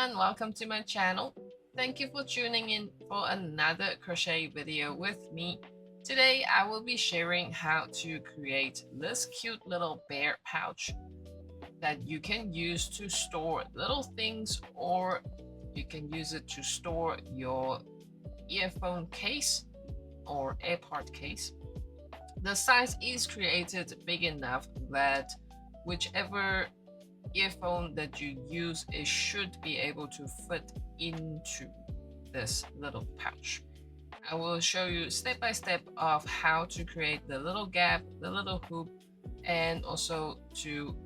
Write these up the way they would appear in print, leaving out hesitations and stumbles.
everyone, welcome to my channel. Thank you for tuning in for another crochet video with me. Today I will be sharing how to create this cute little bear pouch that you can use to store little things, or you can use it to store your earphone case or AirPod case. The size is created big enough that whichever earphone that you use, it should be able to fit into this little pouch. I will show you step by step of how to create the little gap, the little hoop, and also to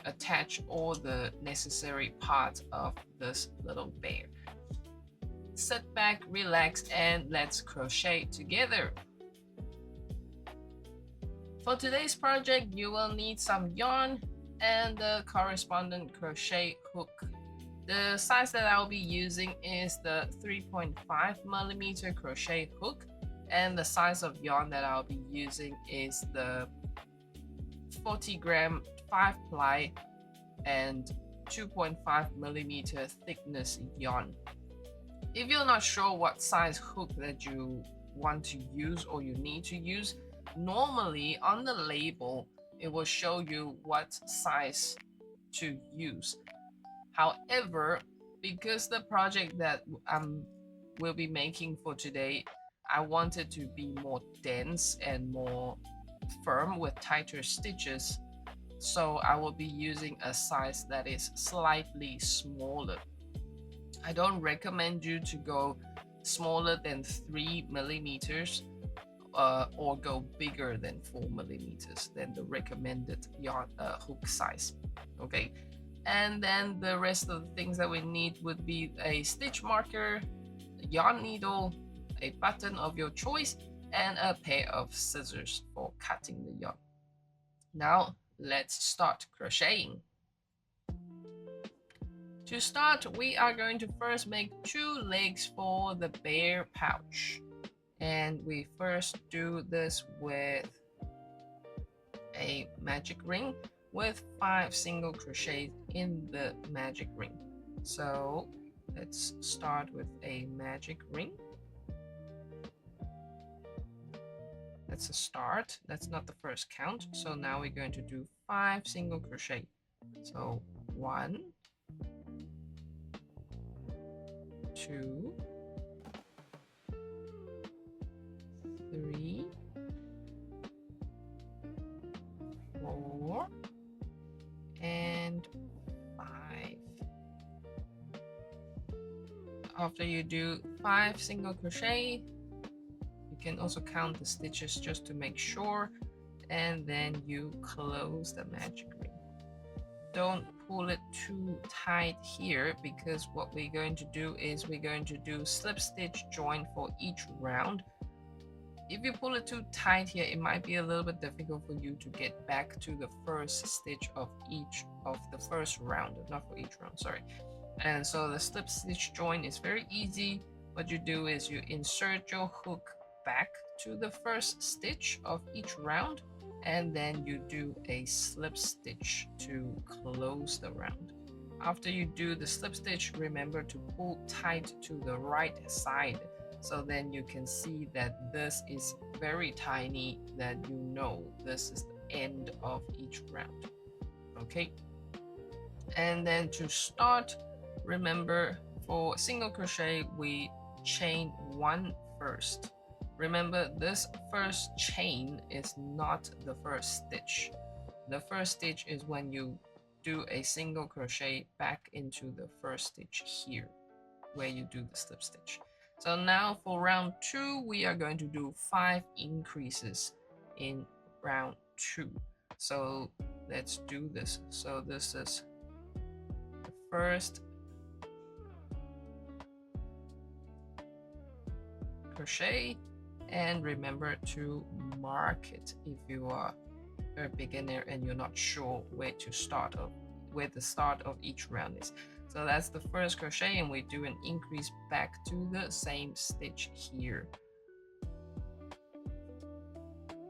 attach all the necessary parts of this little bear. Sit back, relax, and let's crochet together. For today's project, you will need some yarn and the corresponding crochet hook. The size that I'll be using is the 3.5mm crochet hook, and the size of yarn that I'll be using is the 40-gram 5-ply and 2.5mm thickness yarn. If you're not sure what size hook that you want to use or you need to use, normally on the label it will show you what size to use. However, because the project that will be making for today, I want it to be more dense and more firm with tighter stitches, so I will be using a size that is slightly smaller. I don't recommend you to go smaller than 3mm or go bigger than 4mm than the recommended yarn hook size. Okay, and then the rest of the things that we need would be a stitch marker, a yarn needle, a button of your choice, and a pair of scissors for cutting the yarn. Now let's start crocheting. To start, we are going to first make 2 legs for the bear pouch. And we first do this with a magic ring with 5 single crochets in the magic ring. So let's start with a magic ring. That's a start. That's not the first count. So now we're going to do 5 single crochet. So 1, 2, 3, 4, and 5. After you do 5 single crochet, you can also count the stitches just to make sure, and then you close the magic ring. Don't pull it too tight here, because what we're going to do is we're going to do slip stitch join for each round. If you pull it too tight here, it might be a little bit difficult for you to get back to the first stitch of each of the first round, not for each round, sorry. And so the slip stitch join is very easy. What you do is you insert your hook back to the first stitch of each round, and then you do a slip stitch to close the round. After you do the slip stitch, remember to pull tight to the right side. So then you can see that this is very tiny, that you know this is the end of each round. Okay, and then to start, remember for single crochet we chain 1 first. Remember, this first chain is not the first stitch. The first stitch is when you do a single crochet back into the first stitch here, where you do the slip stitch. So now for round 2, we are going to do 5 increases in round 2. So let's do this. So this is the first crochet, and remember to mark it if you are a beginner and you're not sure where to start of where the start of each round is. So that's the first crochet, and we do an increase back to the same stitch here.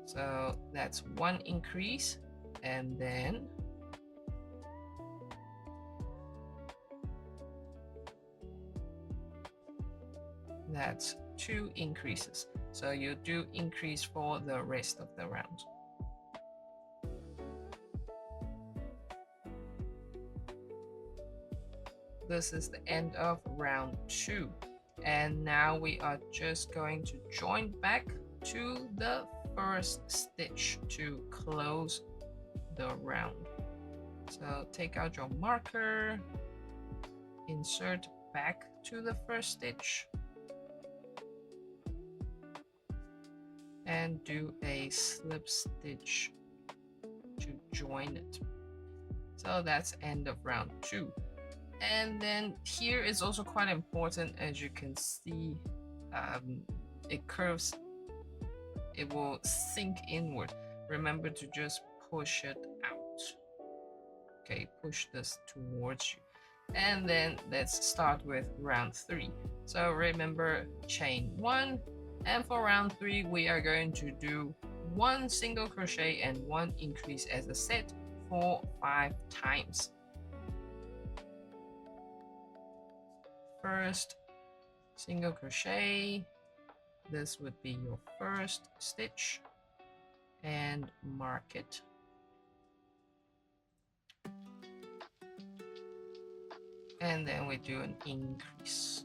So that's 1 increase, and then That's 2 increases. So you do increase for the rest of the round. This is the end of round 2. And now we are just going to join back to the first stitch to close the round. So take out your marker, insert back to the first stitch, and do a slip stitch to join it. So that's end of round 2. And then here is also quite important. As you can see, it curves, it will sink inward. Remember to just push it out. Okay, push this towards you. And then let's start with round 3. So remember, chain 1, and for round 3 we are going to do 1 single crochet and 1 increase as a set for 5 times. First single crochet, this would be your first stitch, and mark it. And then we do an increase.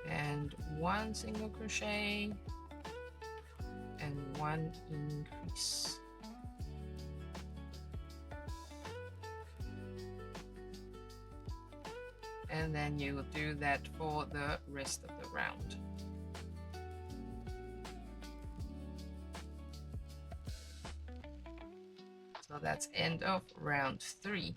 And 1 single crochet and 1 increase. And then you will do that for the rest of the round. So that's end of round 3.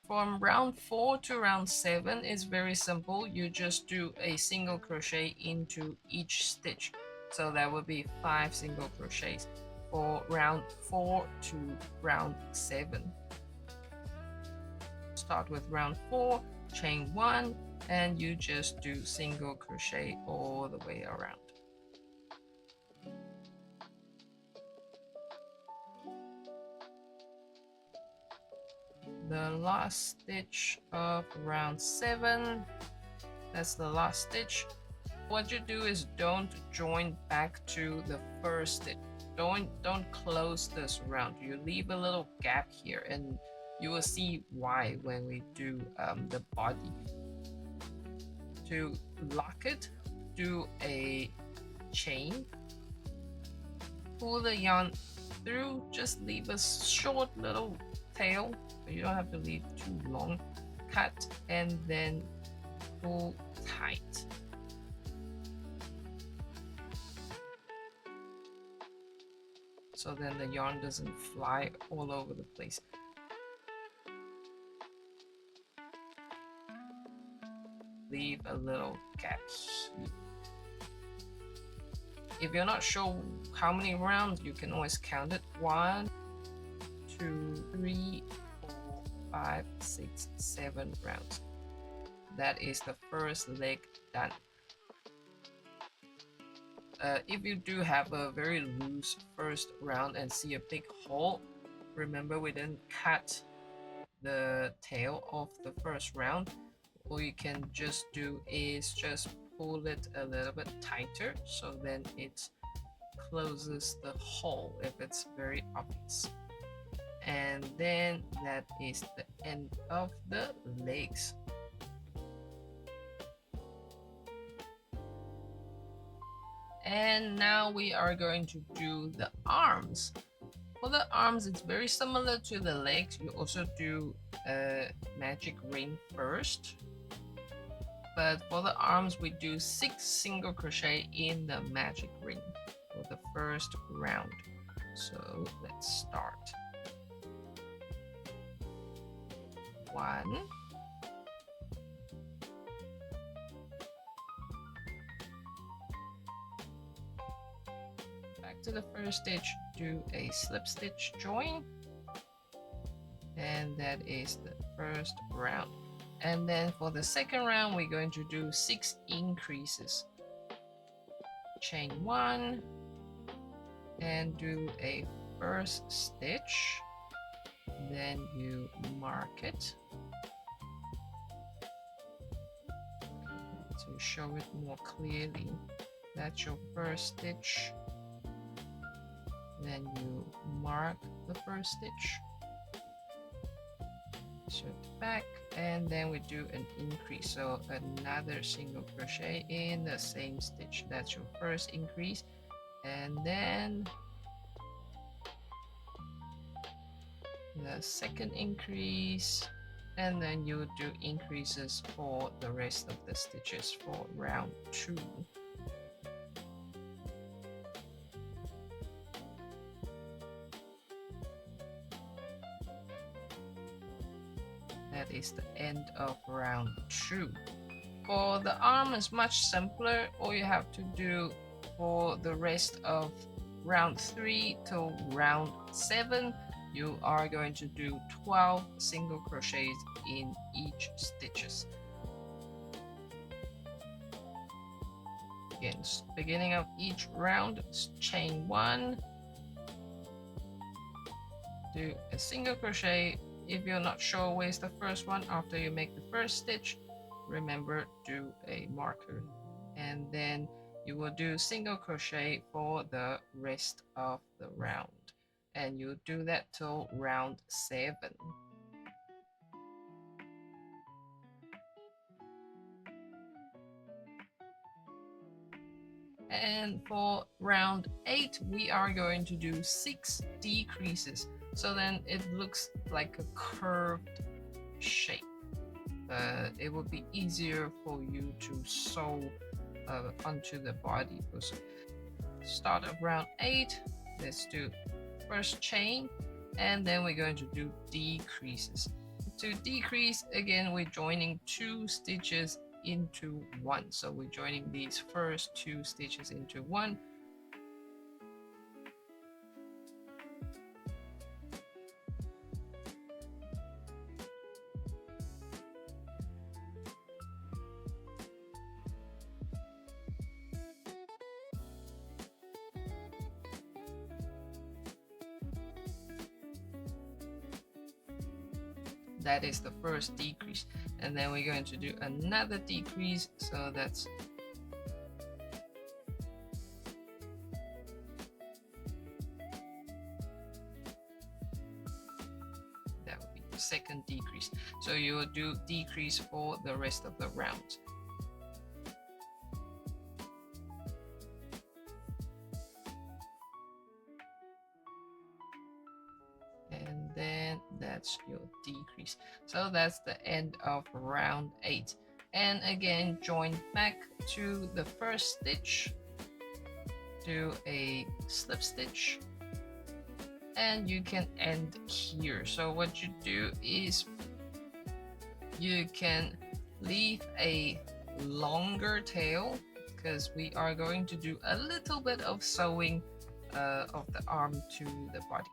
From round 4 to round 7 is very simple. You just do a single crochet into each stitch. So that would be 5 single crochets for round 4 to round 7. Start with round 4, chain 1, and you just do single crochet all the way around. The last stitch of round 7, that's the last stitch. What you do is don't join back to the first stitch. Don't close this round. You leave a little gap here, and you will see why when we do the body. To lock it, do a chain, pull the yarn through, just leave a short little tail. You don't have to leave too long. Cut and then pull tight. So then the yarn doesn't fly all over the place. Leave a little gap here. If you're not sure how many rounds, you can always count it. 1, 2, 3, 4, 5, 6, 7 rounds. That is the first leg done. If you do have a very loose first round and see a big hole, remember we didn't cut the tail of the first round. All you can just do is just pull it a little bit tighter, so then it closes the hole if it's very obvious. And then that is the end of the legs. And now we are going to do the arms. For the arms, it's very similar to the legs. You also do a magic ring first. But for the arms, we do 6 single crochet in the magic ring for the first round. So let's start. 1, back to the first stitch, do a slip stitch join, and that is the first round. And then for the second round, we're going to do 6 increases. Chain 1 and do a first stitch, then you mark it to show it more clearly. That's your first stitch, then you mark the first stitch, insert back, and then we do an increase, so another single crochet in the same stitch. That's your first increase, and then the second increase, and then you do increases for the rest of the stitches for round 2. That is the end of round 2. For the arm is much simpler. All you have to do for the rest of round 3 till round 7, you are going to do 12 single crochets in each stitches. Again, beginning of each round, chain 1, do a single crochet. If you're not sure where's the first one, after you make the first stitch, remember, do a marker, and then you will do single crochet for the rest of the round, and you do that till round 7. And for round 8, we are going to do 6 decreases, so then it looks like a curved shape. It will be easier for you to sew onto the body. So start of round 8, let's do first chain, and then we're going to do decreases. To decrease, again, we're joining 2 stitches into 1. So we're joining these first 2 stitches into 1. That is the first decrease, and then we're going to do another decrease, so that would be the second decrease. So you will do decrease for the rest of the round. And then that's your decrease. So that's the end of round 8. And again, join back to the first stitch, do a slip stitch, and you can end here. So what you do is you can leave a longer tail, because we are going to do a little bit of sewing of the arm to the body.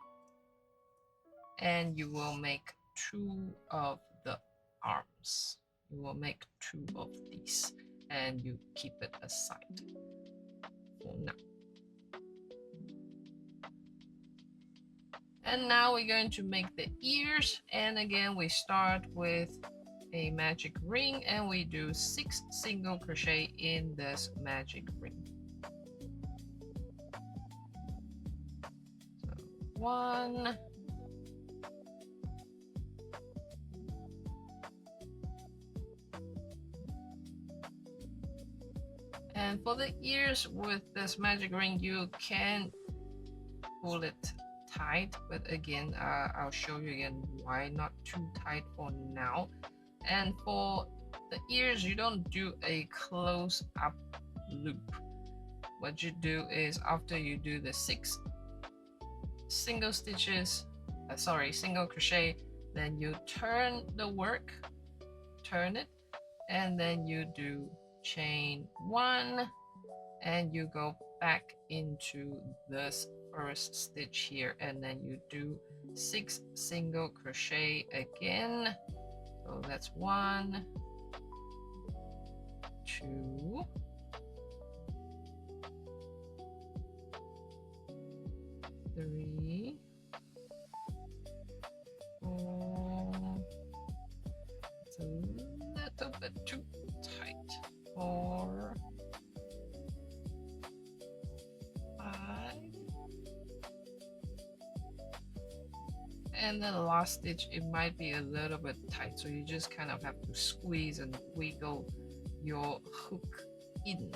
And you will make 2 of the arms. You will make 2 of these, and you keep it aside for now. And now we're going to make the ears, and again we start with a magic ring, and we do 6 single crochet in this magic ring. So 1, and for the ears with this magic ring, you can pull it tight, but again, I'll show you again why not too tight for now. And for the ears, you don't do a close up loop. What you do is, after you do the 6 single crochet, then you turn the work, turn it, and then you do chain 1, and you go back into this first stitch here, and then you do 6 single crochet again. So that's 1, 2, 3, bit too tight. 4, 5, and the last stitch, it might be a little bit tight, so you just kind of have to squeeze and wiggle your hook in.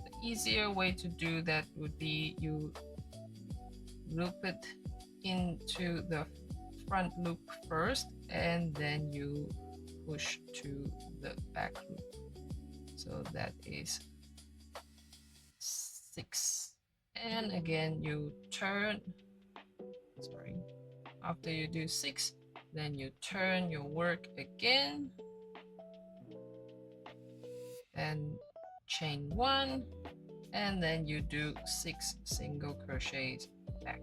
The easier way to do that would be you loop it into the front loop first, and then you push to the back loop. So that is 6. And again, you turn, sorry, after you do 6, then you turn your work again and chain 1, and then you do 6 single crochets back.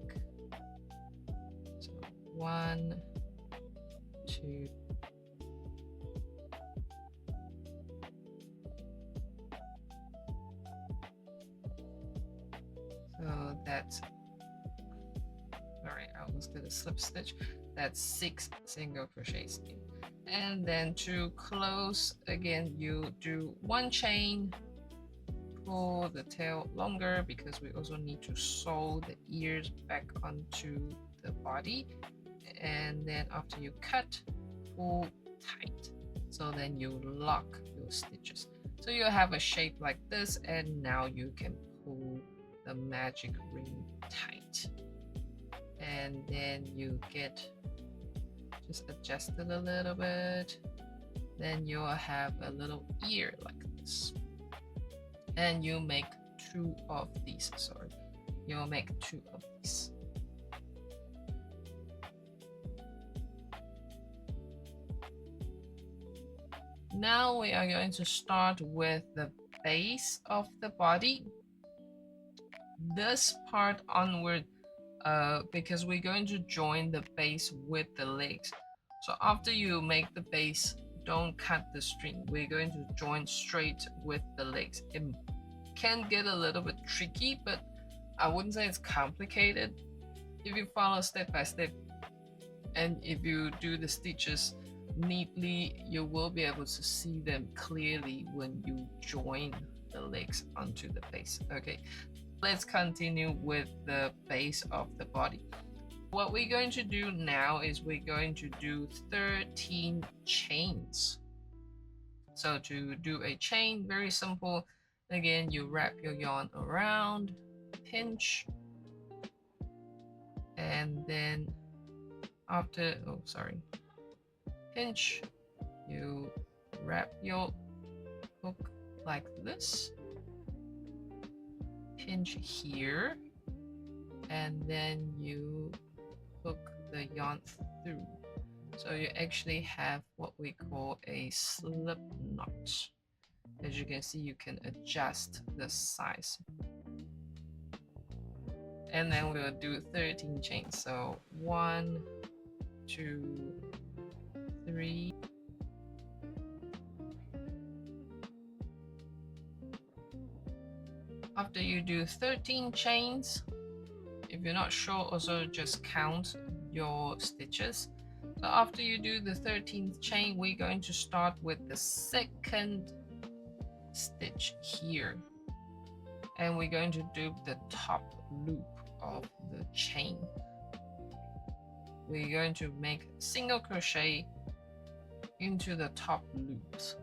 So 1, 2, so that's, sorry, I was gonna slip stitch. That's 6 single crochets in. And then to close, again, you do 1 chain, pull the tail longer because we also need to sew the ears back onto the body. And then after you cut, pull tight. So then you lock your stitches. So you have a shape like this, and now you can pull the magic ring tight. And then you get, just adjust it a little bit. Then you'll have a little ear like this. And you make 2 of these, sorry. You'll make 2 of these. Now we are going to start with the base of the body. This part onward, because we're going to join the base with the legs. So after you make the base, don't cut the string. We're going to join straight with the legs. It can get a little bit tricky, but I wouldn't say it's complicated. If you follow step by step, and if you do the stitches neatly, you will be able to see them clearly when you join the legs onto the base. Okay, let's continue with the base of the body. What we're going to do now is we're going to do 13 chains. So to do a chain, very simple. Again, you wrap your yarn around, pinch, and then after, oh sorry, pinch, you wrap your hook like this, pinch here, and then you hook the yarn through. So you actually have what we call a slip knot. As you can see, you can adjust the size. And then we'll do 13 chains. So 1, 2, 3. After you do 13 chains, if you're not sure, also just count your stitches. So after you do the 13th chain, we're going to start with the second stitch here. And we're going to do the top loop of the chain. We're going to make single crochet into the top loops.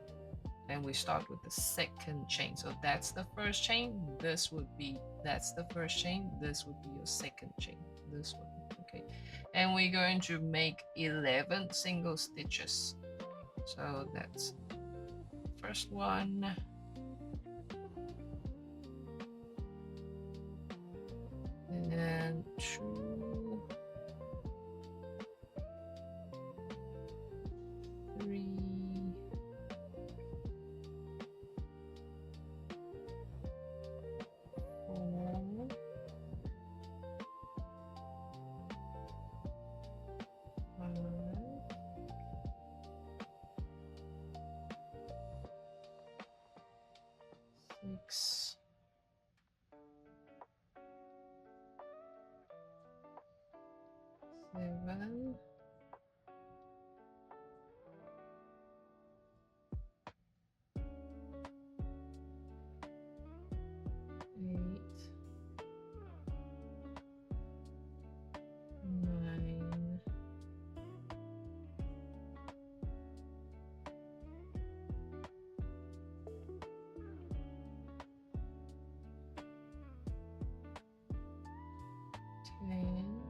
And we start with the second chain. So that's the first chain. This would be, that's the first chain. This would be your second chain. This one. Okay. And we're going to make 11 single stitches. So that's first one. And 2, 3, 4, 5, 6, 7, 8, 9, 10,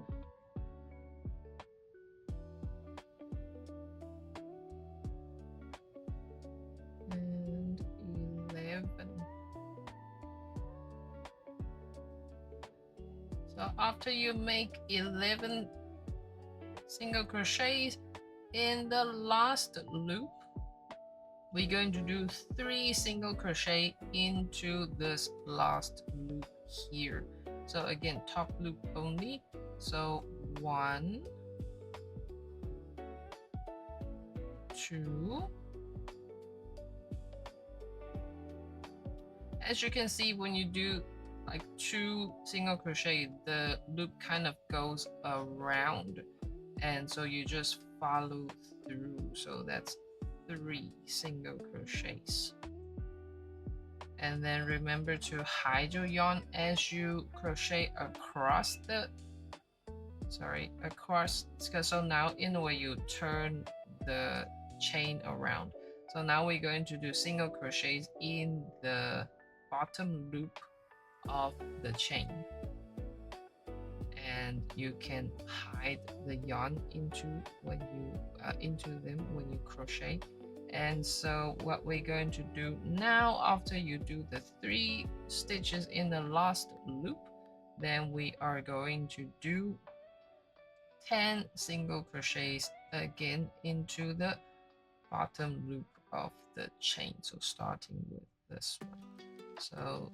and 11. So after you make 11 single crochets in the last loop, we're going to do 3 single crochet into this last loop here. So again, top loop only. So 1, 2. As you can see, when you do like 2 single crochet, the loop kind of goes around, and so you just follow through. So that's 3 single crochets. And then remember to hide your yarn as you crochet across the so now in a way you turn the chain around. So now we're going to do single crochets in the bottom loop of the chain, and you can hide the yarn into them when you crochet. And so what we're going to do now, after you do the 3 stitches in the last loop, then we are going to do 10 single crochets again into the bottom loop of the chain. So starting with this one. So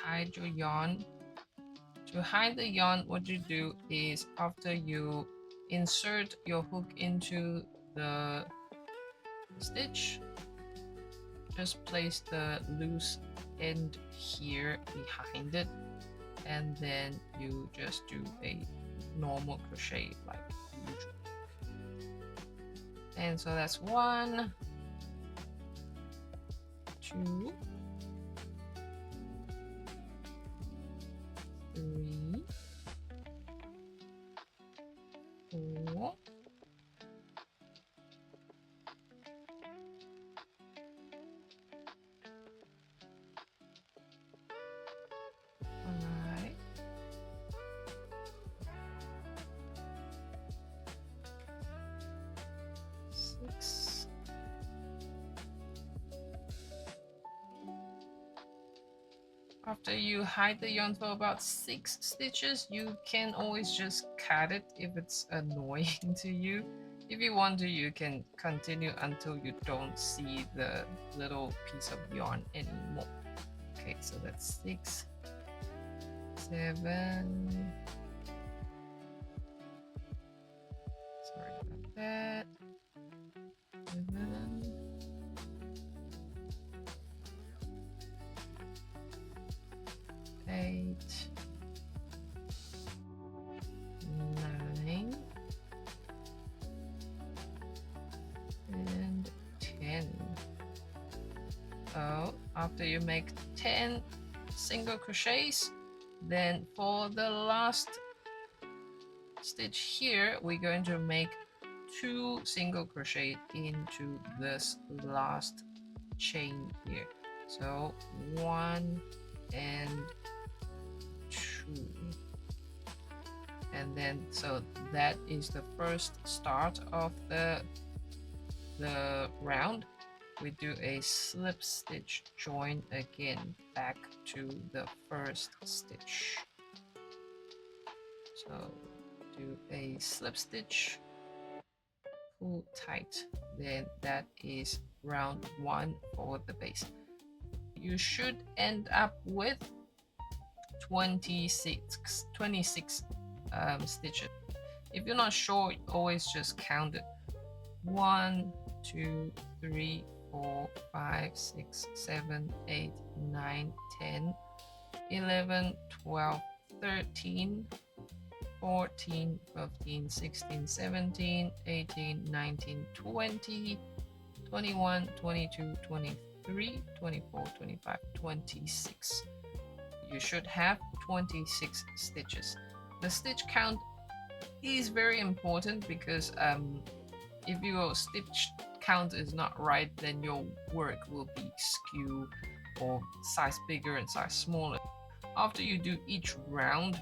hide your yarn. To hide the yarn, what you do is after you insert your hook into the stitch, just place the loose end here behind it, and then you just do a normal crochet like usual. And so that's 1, 2, 3, 4, 5, 6, 7. After you hide the yarn for about 6 stitches, you can always just cut it if it's annoying to you. If you want to, you can continue until you don't see the little piece of yarn anymore. Okay, so that's 6, 7. Sorry about that. 7. 8, 9, and 10. So after you make 10 single crochets, then for the last stitch here, we're going to make 2 single crochet into this last chain here. So 1 and 2, and then so that is the first start of the round. We do a slip stitch join again back to the first stitch. So do a slip stitch, pull tight, then that is round 1 for the base. You should end up with 26 stitches. If you're not sure, always just count it. 1, 2, 3, 4, 5, 6, 7, 8, 9, 10, 11, 12, 13, 14, 15, 16, 17, 18, 19, 20, 21, 22, 23, 24, 25, 26. You should have 26 stitches. The stitch count is very important because if your stitch count is not right, then your work will be skewed or size bigger and size smaller. After you do each round,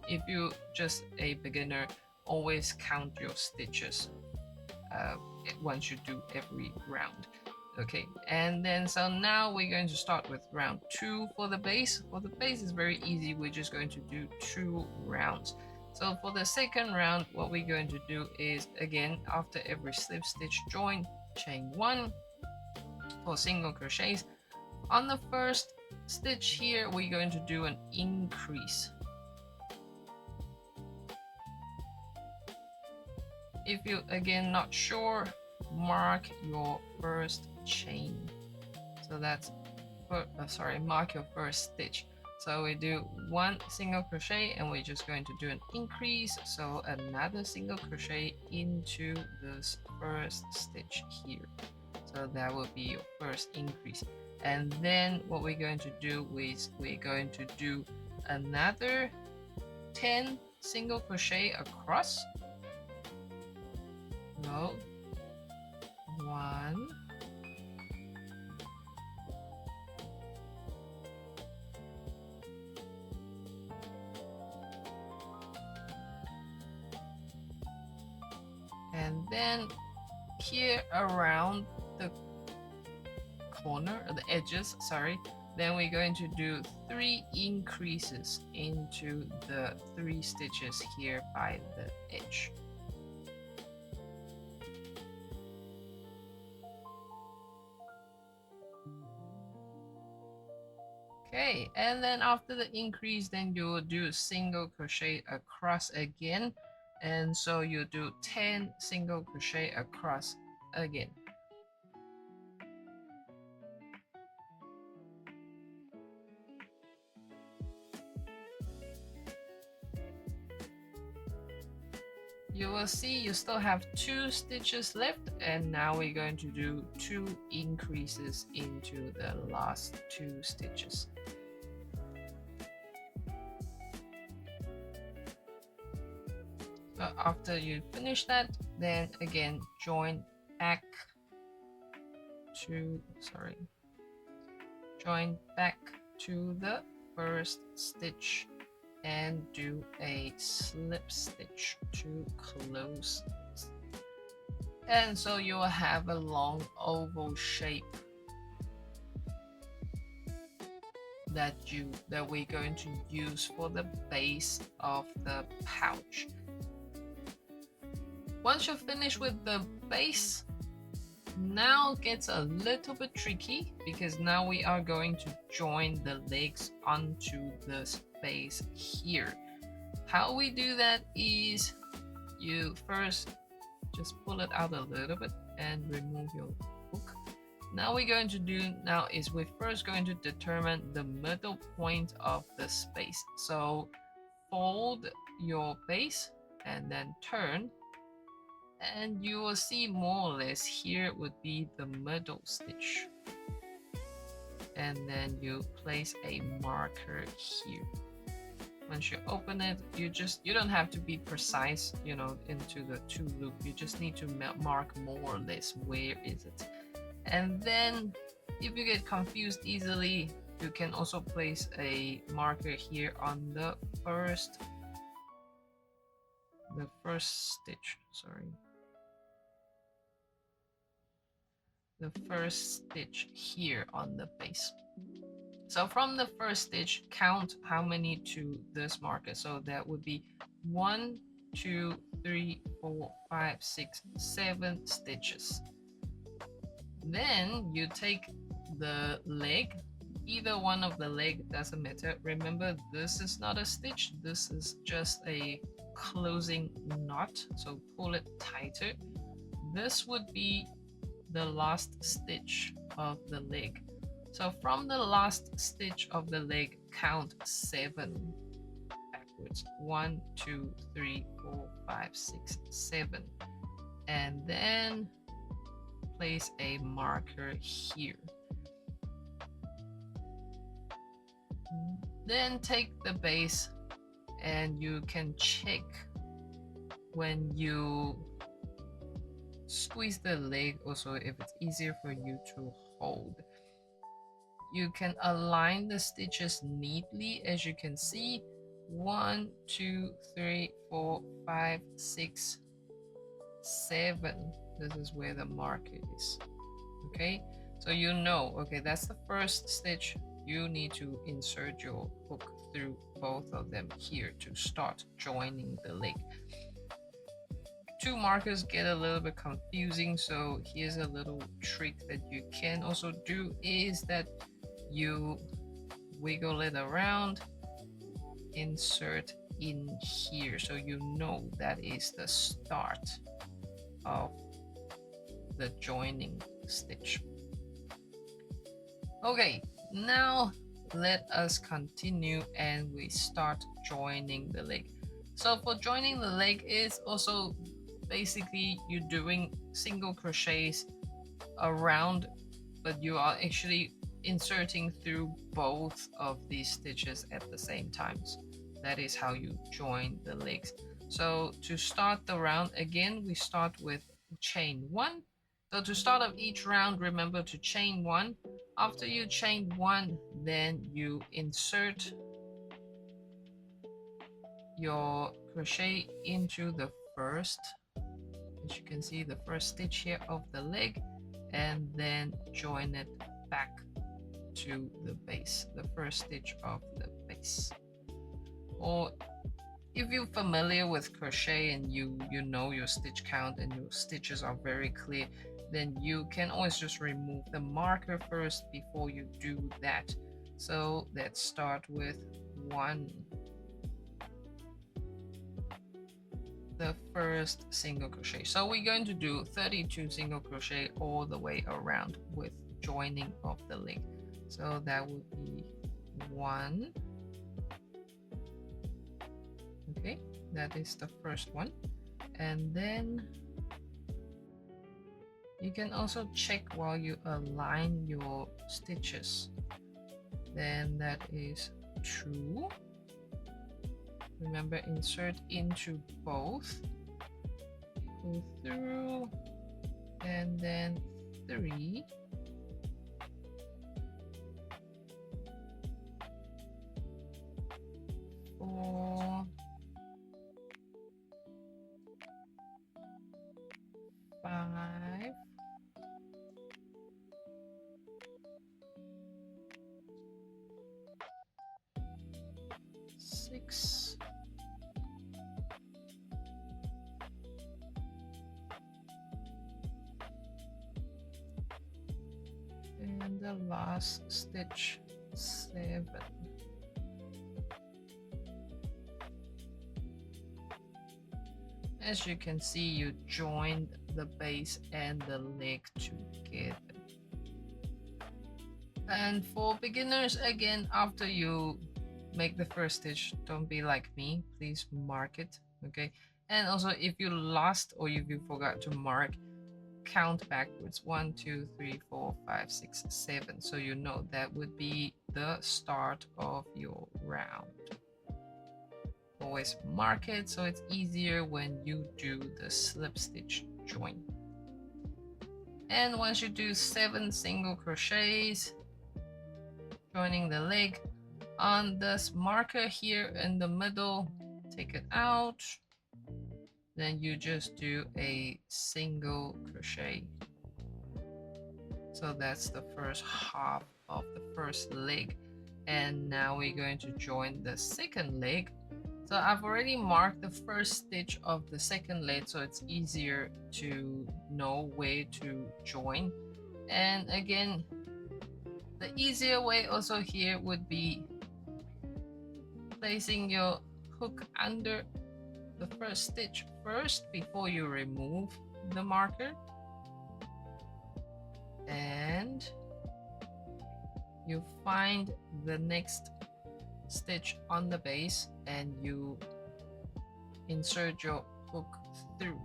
if you're just a beginner, always count your stitches once you do every round. Okay, and then so now we're going to start with round 2 for the base. For the base is very easy, we're just going to do 2 rounds. So for the second round, what we're going to do is, again, after every slip stitch join, chain 1 for single crochets. On the first stitch here, we're going to do an increase. If you again not sure, mark your first chain. So that's mark your first stitch. So we do 1 single crochet and we're just going to do an increase, so another single crochet into this first stitch here. So that will be your first increase. And then what we're going to do is we're going to do another 10 single crochet across. No, 1, and then here around the corner or the edges, sorry, then we're going to do 3 increases into the 3 stitches here by the edge. Okay, and then after the increase, then you will do single crochet across again, and so you do 10 single crochet across again. You will see you still have 2 stitches left, and now we're going to do 2 increases into the last 2 stitches. So after you finish that, then again join back to the first stitch and do a slip stitch to close, and so you will have a long oval shape that we're going to use for the base of the pouch. Once you're finished with the base, now it gets a little bit tricky because now we are going to join the legs onto this base here. How we do that is you first just pull it out a little bit and remove your hook. Now we're going to do now is we're first going to determine the middle point of the space. So fold your base and then turn, and you will see more or less here would be the middle stitch, and then you place a marker here. Once you open it, you don't have to be precise, you know, into the 2 loop. You just need to mark more or less where is it. And then if you get confused easily, you can also place a marker here on the first stitch, the first stitch here on the base. So from the first stitch, count how many to this marker. So that would be 1, 2, 3, 4, 5, 6, 7 stitches. Then you take the leg, either one of the leg, doesn't matter. Remember, this is not a stitch, this is just a closing knot, so pull it tighter. This would be the last stitch of the leg. So from the last stitch of the leg, count 7 backwards. 1, 2, 3, 4, 5, 6, 7. And then place a marker here. Then take the base and you can check when you squeeze the leg also if it's easier for you to hold. You can align the stitches neatly, as you can see. 1, 2, 3, 4, 5, 6, 7. This is where the marker is. Okay, so you know, okay, that's the first stitch. You need to insert your hook through both of them here to start joining the leg. Two markers get a little bit confusing, so here's a little trick that you can also do, is that you wiggle it around, insert in here, so you know that is the start of the joining stitch. Okay, now let us continue and we start joining the leg. So for joining the leg is also basically you're doing single crochets around, but you are actually inserting through both of these stitches at the same time. That is how you join the legs. So to start the round, again, we start with chain 1. So to start off each round, remember to chain 1. After you chain 1, then you insert your crochet into the first, as you can see, the first stitch here of the leg, and then join it back to the base, the first stitch of the base. Or if you're familiar with crochet and you know your stitch count and your stitches are very clear, then you can always just remove the marker first before you do that. So let's start with 1, the first single crochet. So we're going to do 32 single crochet all the way around with joining of the leg. So that would be 1. Okay, that is the first one. And then you can also check while you align your stitches. Then that is 2. Remember, insert into both, go through, and then 3. 4, 5, 6, and the last stitch 7. As you can see, you joined the base and the leg together. And for beginners, again, after you make the first stitch, don't be like me, please mark it, okay? And also, if you lost or if you forgot to mark, count backwards. 1, 2, 3, 4, 5, 6, 7. So you know that would be the start of your round. Always mark it so it's easier when you do the slip stitch join. And once you do 7 single crochets joining the leg, on this marker here in the middle, take it out, then you just do a single crochet. So that's the first half of the first leg, and now we're going to join the second leg. So I've already marked the first stitch of the second leg, so it's easier to know where to join. And again, the easier way also here would be placing your hook under the first stitch first before you remove the marker, and you find the next stitch on the base and you insert your hook through.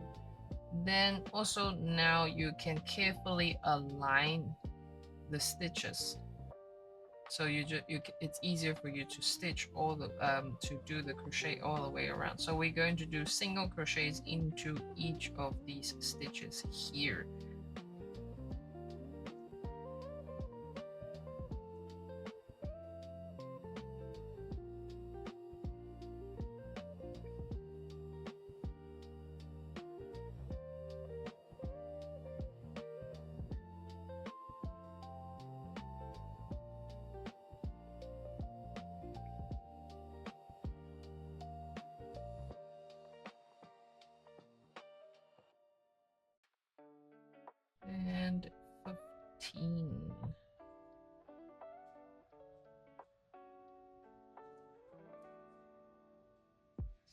Then also now you can carefully align the stitches, so it's easier for you to stitch all the to do the crochet all the way around. So we're going to do single crochets into each of these stitches here. And 15.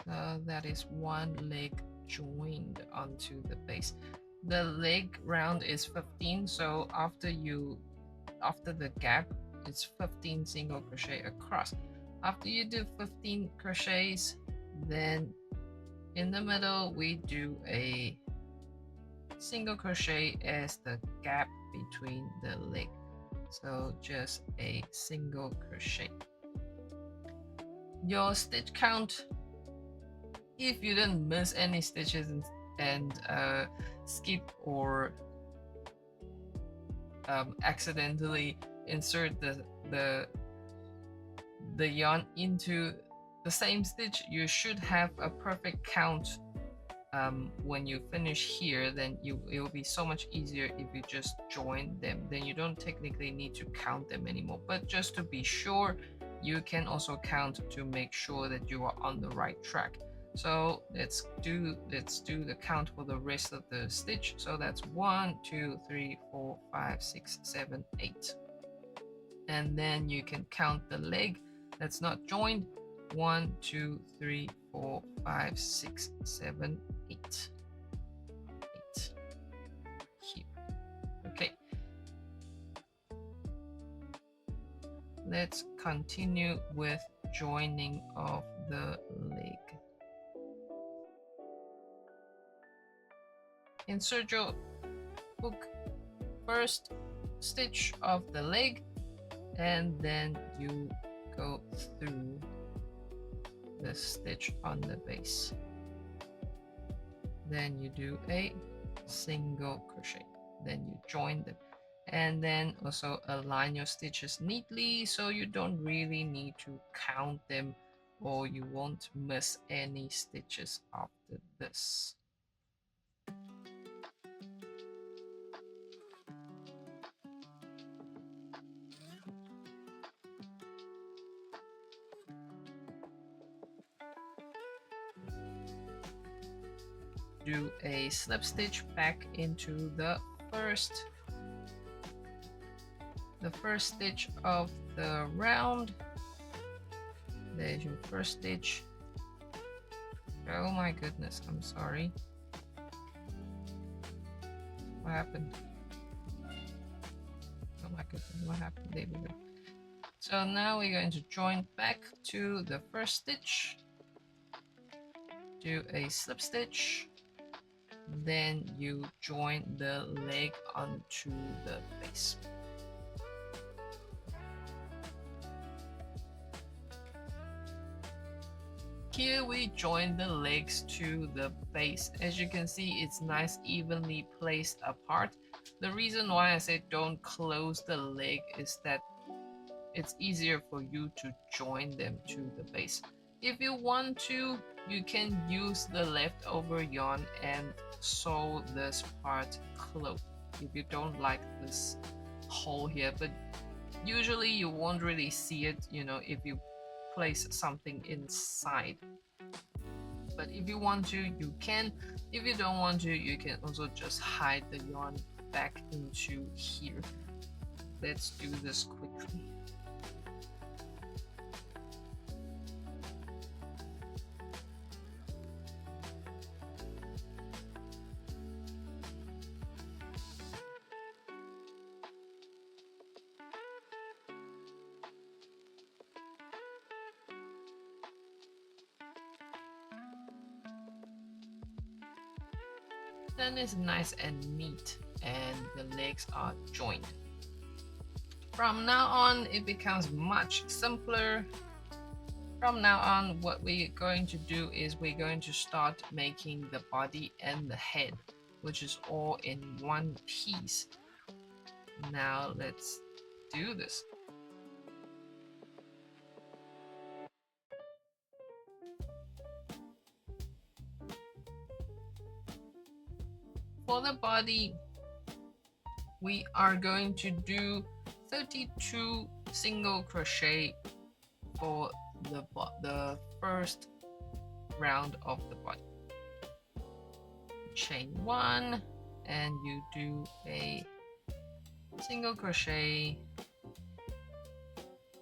So that is one leg joined onto the base. The leg round is 15, so after the gap, it's 15 single crochet across. After you do 15 crochets, then in the middle we do a single crochet as the gap between the leg. So just a single crochet. Your stitch count, if you didn't miss any stitches and skip or accidentally insert the yarn into the same stitch, you should have a perfect count when you finish here. Then it will be so much easier if you just join them. Then you don't technically need to count them anymore, but just to be sure, you can also count to make sure that you are on the right track. So let's do the count for the rest of the stitch. So that's 1 2 3 4 5 6 7 8, and then you can count the leg that's not joined. 1 2 3 4 5 6 7 8 here. Okay, let's continue with joining of the leg. Insert your hook first stitch of the leg, and then you go through the stitch on the base. Then you do a single crochet, then you join them, and then also align your stitches neatly so you don't really need to count them, or you won't miss any stitches after this. Do a slip stitch back into the first stitch of the round. There's your first stitch. Oh my goodness, I'm sorry. What happened? Oh my goodness, what happened? There we go. So now we're going to join back to the first stitch. Do a slip stitch. Then you join the leg onto the base. Here we join the legs to the base. As you can see, it's nice evenly placed apart. The reason why I say don't close the leg is that it's easier for you to join them to the base. If you want to, you can use the leftover yarn and sew this part closed if you don't like this hole here, but usually you won't really see it, you know, if you place something inside. But if you want to, you can. If you don't want to, you can also just hide the yarn back into here. Let's do this quickly. then it's nice and neat and the legs are joined. From now on, it becomes much simpler. From now on, what we're going to do is we're going to start making the body and the head, which is all in one piece. Now let's do this. For the body, we are going to do 32 single crochet for the first round of the body. Chain 1 and you do a single crochet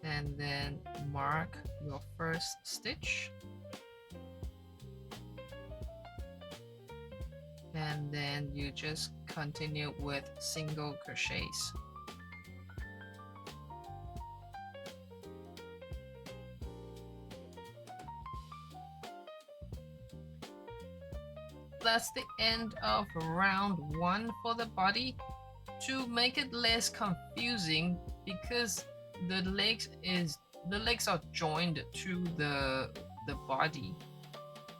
and then mark your first stitch, and then you just continue with single crochets. That's the end of round 1 for the body. To make it less confusing, because the legs are joined to the body,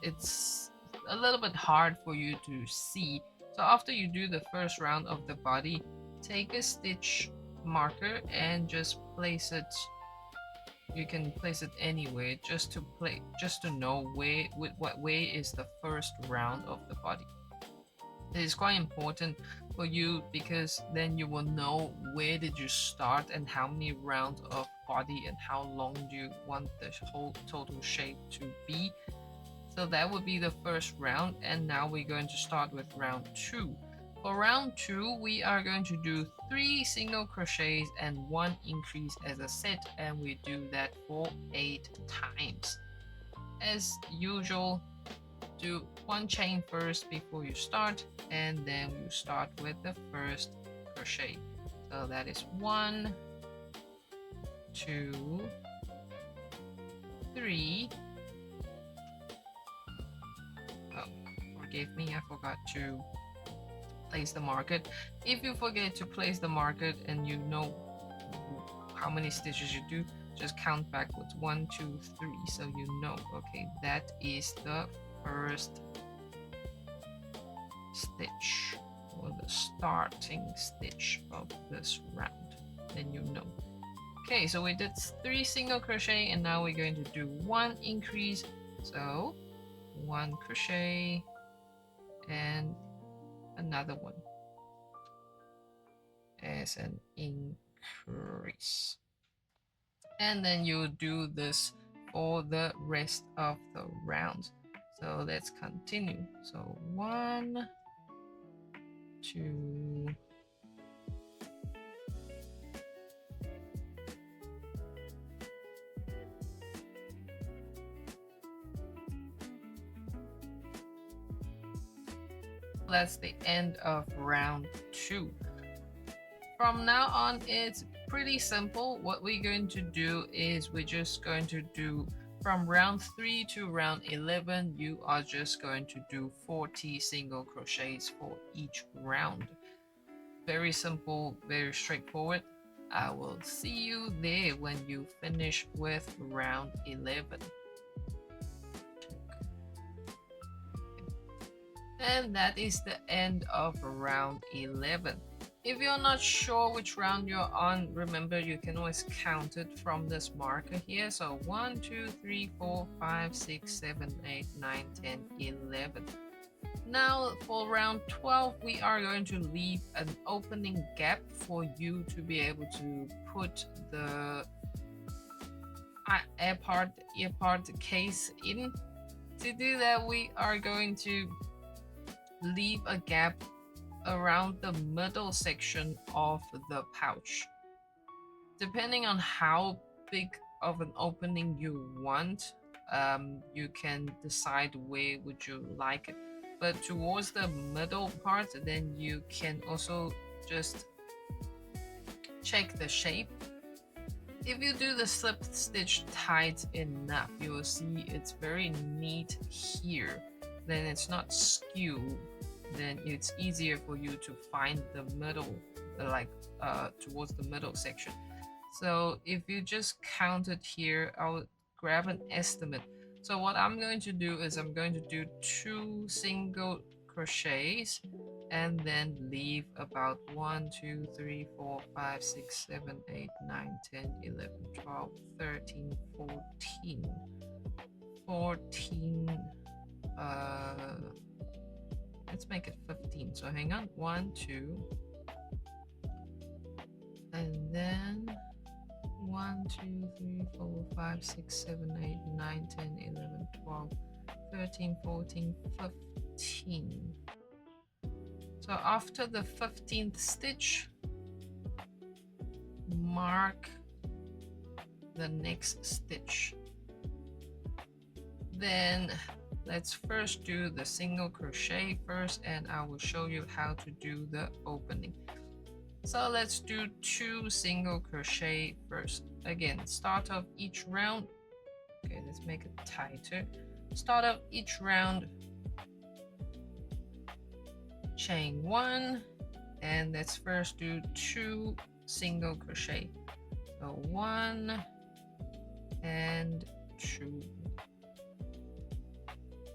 it's a little bit hard for you to see. So after you do the first round of the body, take a stitch marker and just place it. You can place it anywhere just to know what way is the first round of the body. It is quite important for you because then you will know where did you start and how many rounds of body and how long do you want the whole total shape to be. So that would be the first round, and now we're going to start with round 2. For round 2, we are going to do 3 single crochets and 1 increase as a set, and we do that for 8 times. As usual, do 1 chain first before you start, and then you start with the first crochet. So that is 1, 2, 3. Oh, forgive me, I forgot to place the marker. If you forget to place the marker and you know how many stitches you do, just count backwards. 1, 2, 3, so you know, okay, that is the first stitch or the starting stitch of this round. Then you know. Okay, so we did 3 single crochet and now we're going to do 1 increase. So 1 crochet and another one as an increase, and then you do this for the rest of the round. So let's continue. So 1, 2, 3. That's the end of round 2. From now on, it's pretty simple. What we're going to do is we're just going to do from round 3 to round 11, you are just going to do 40 single crochets for each round. Very simple, very straightforward. I will see you there when you finish with round 11. And that is the end of round 11. If you're not sure which round you're on, remember you can always count it from this marker here. So 1, 2, 3, 4, 5, 6, 7, 8, 9, 10, 11. Now for round 12, we are going to leave an opening gap for you to be able to put the Airpod case in. To do that, we are going to leave a gap around the middle section of the pouch. Depending on how big of an opening you want, you can decide where would you like it. But towards the middle part, then you can also just check the shape. If you do the slip stitch tight enough, you will see it's very neat here. Then it's not skewed. then it's easier for you to find the middle, like towards the middle section. So if you just count it here, I'll grab an estimate. So what I'm going to do is I'm going to do 2 single crochets and then leave about 1, 2, 3, 4, 5, 6, 7, 8, 9, 10, 11, 12, 13, 14. 14, let's make it 15. So hang on, 1, 2, and then 1, 2, 3, 4, 5, 6, 7, 8, 9, 10, 11, 12, 13, 14, 15. So after the 15th stitch, mark the next stitch. Then let's first do the single crochet first, and I will show you how to do the opening. So let's do 2 single crochet first. Again, start of each round. Okay, let's make it tighter. Start of each round, chain 1, and let's first do 2 single crochet. So 1 and 2.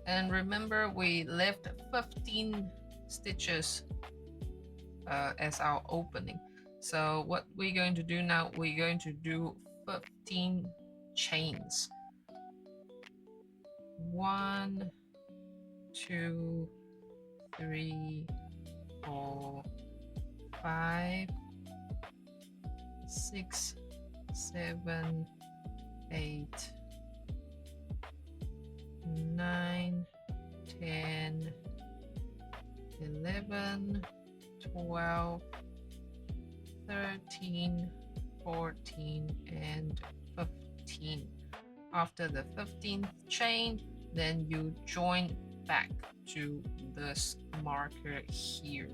And remember, we left 15 stitches as our opening. So what we're going to do now, we're going to do 15 chains. 1, 2, 3, 4, 5, 6, 7, 8, 9, 10, 11, 12, 13, 14, and 15. After the 15th chain, then you join back to this marker here.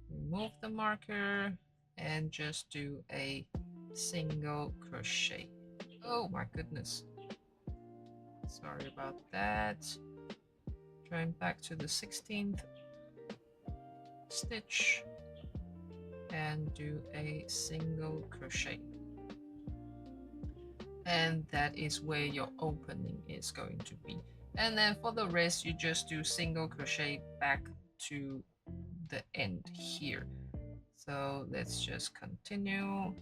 Remove the marker and just do a single crochet. Oh my goodness. Sorry about that. Join back to the 16th stitch and do a single crochet. And that is where your opening is going to be. And then for the rest, you just do single crochet back to the end here. So let's just continue.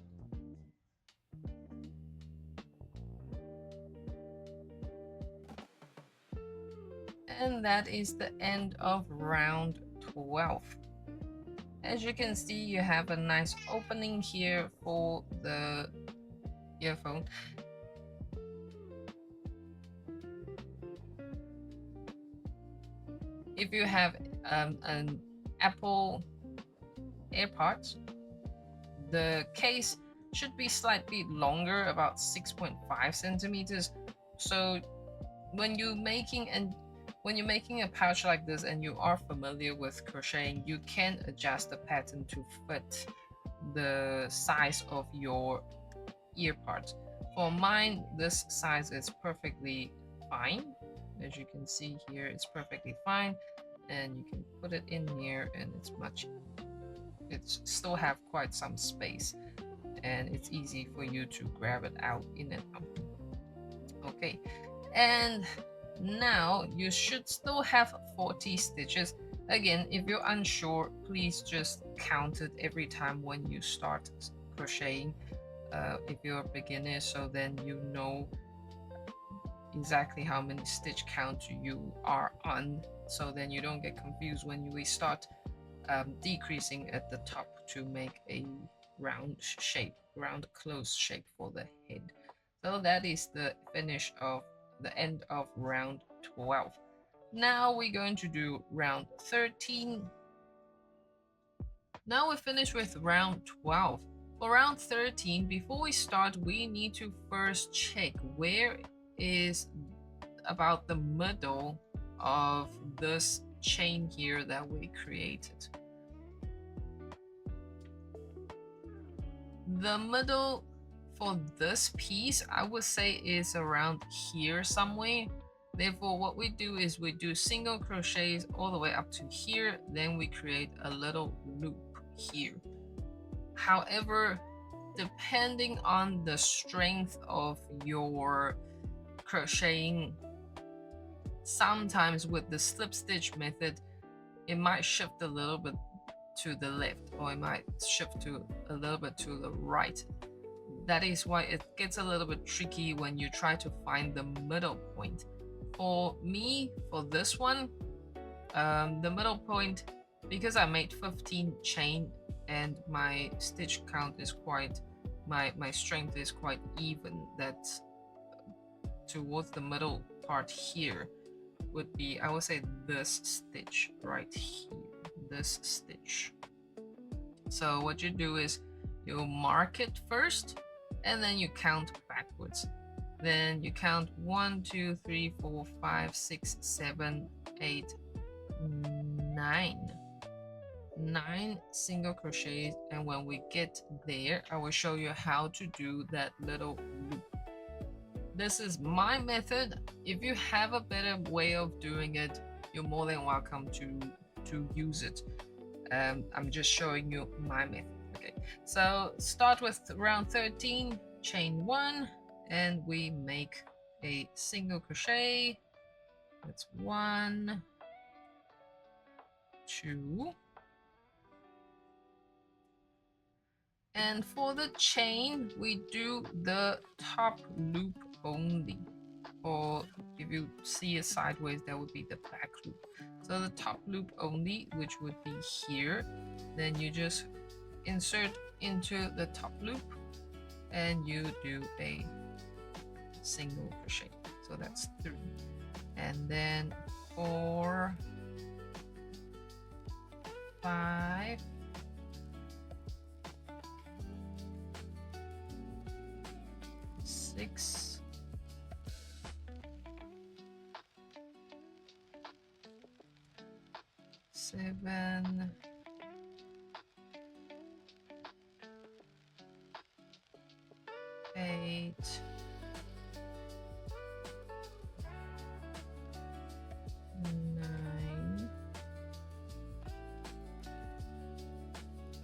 And that is the end of round 12. As you can see, you have a nice opening here for the earphone. If you have an Apple Airpods, the case should be slightly longer, about 6.5 centimeters. So when you're making a pouch like this and you are familiar with crocheting, you can adjust the pattern to fit the size of your ear parts. For mine, this size is perfectly fine. As you can see here, it's perfectly fine, and you can put it in here and it's still have quite some space, and it's easy for you to grab it out in and out. Okay, and now you should still have 40 stitches. Again, if you're unsure, please just count it every time when you start crocheting, if you're a beginner, so then you know exactly how many stitch count you are on, so then you don't get confused when we start decreasing at the top to make a round closed shape for the head. So that is the finish of the end of round 12. Now we're going to do round 13. Now we're finished with round 12. For round 13, before we start, we need to first check where is about the middle of this chain here that we created. The middle for this piece, I would say, is around here somewhere. Therefore, what we do is we do single crochets all the way up to here, then we create a little loop here. However, depending on the strength of your crocheting, sometimes with the slip stitch method, it might shift a little bit to the left, or it might shift to a little bit to the right. That is why it gets a little bit tricky when you try to find the middle point. For me, for this one, the middle point, because I made 15 chain and my stitch count is quite, my strength is quite even, that towards the middle part here would be, I would say, this stitch right here, this stitch. So what you do is you mark it first, and then you count backwards. Then you count 1, 2, 3, 4, 5, 6, 7, 8, 9. 9 single crochets, and when we get there, I will show you how to do that little loop. This is my method. If you have a better way of doing it, you're more than welcome to use it. I'm just showing you my method. Okay, so start with round 13, chain 1, and we make a single crochet. That's 1, 2, and for the chain we do the top loop only, or if you see it sideways, that would be the back loop. So the top loop only, which would be here, then you just insert into the top loop and you do a single crochet. So that's 3, and then 4, 5, 6, 7, 8, 9.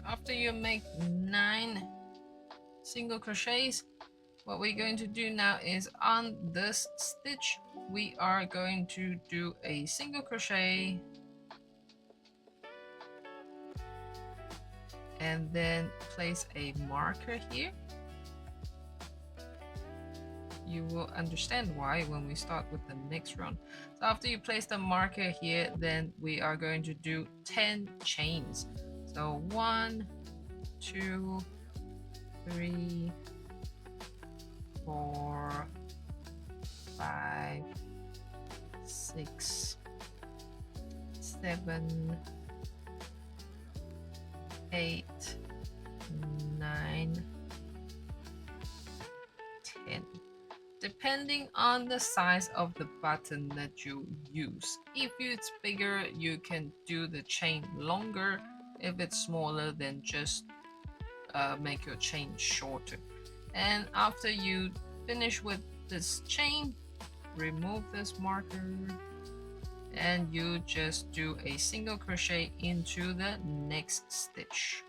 After you make 9 single crochets, what we're going to do now is on this stitch, we are going to do a single crochet and then place a marker here. You will understand why when we start with the next round. So after you place the marker here, then we are going to do 10 chains. So 1, 2, 3, 4, 5, 6, 7, 8, 9, 10. Depending on the size of the button that you use. If it's bigger, you can do the chain longer. If it's smaller, then just make your chain shorter. And after you finish with this chain, remove this marker and you just do a single crochet into the next stitch.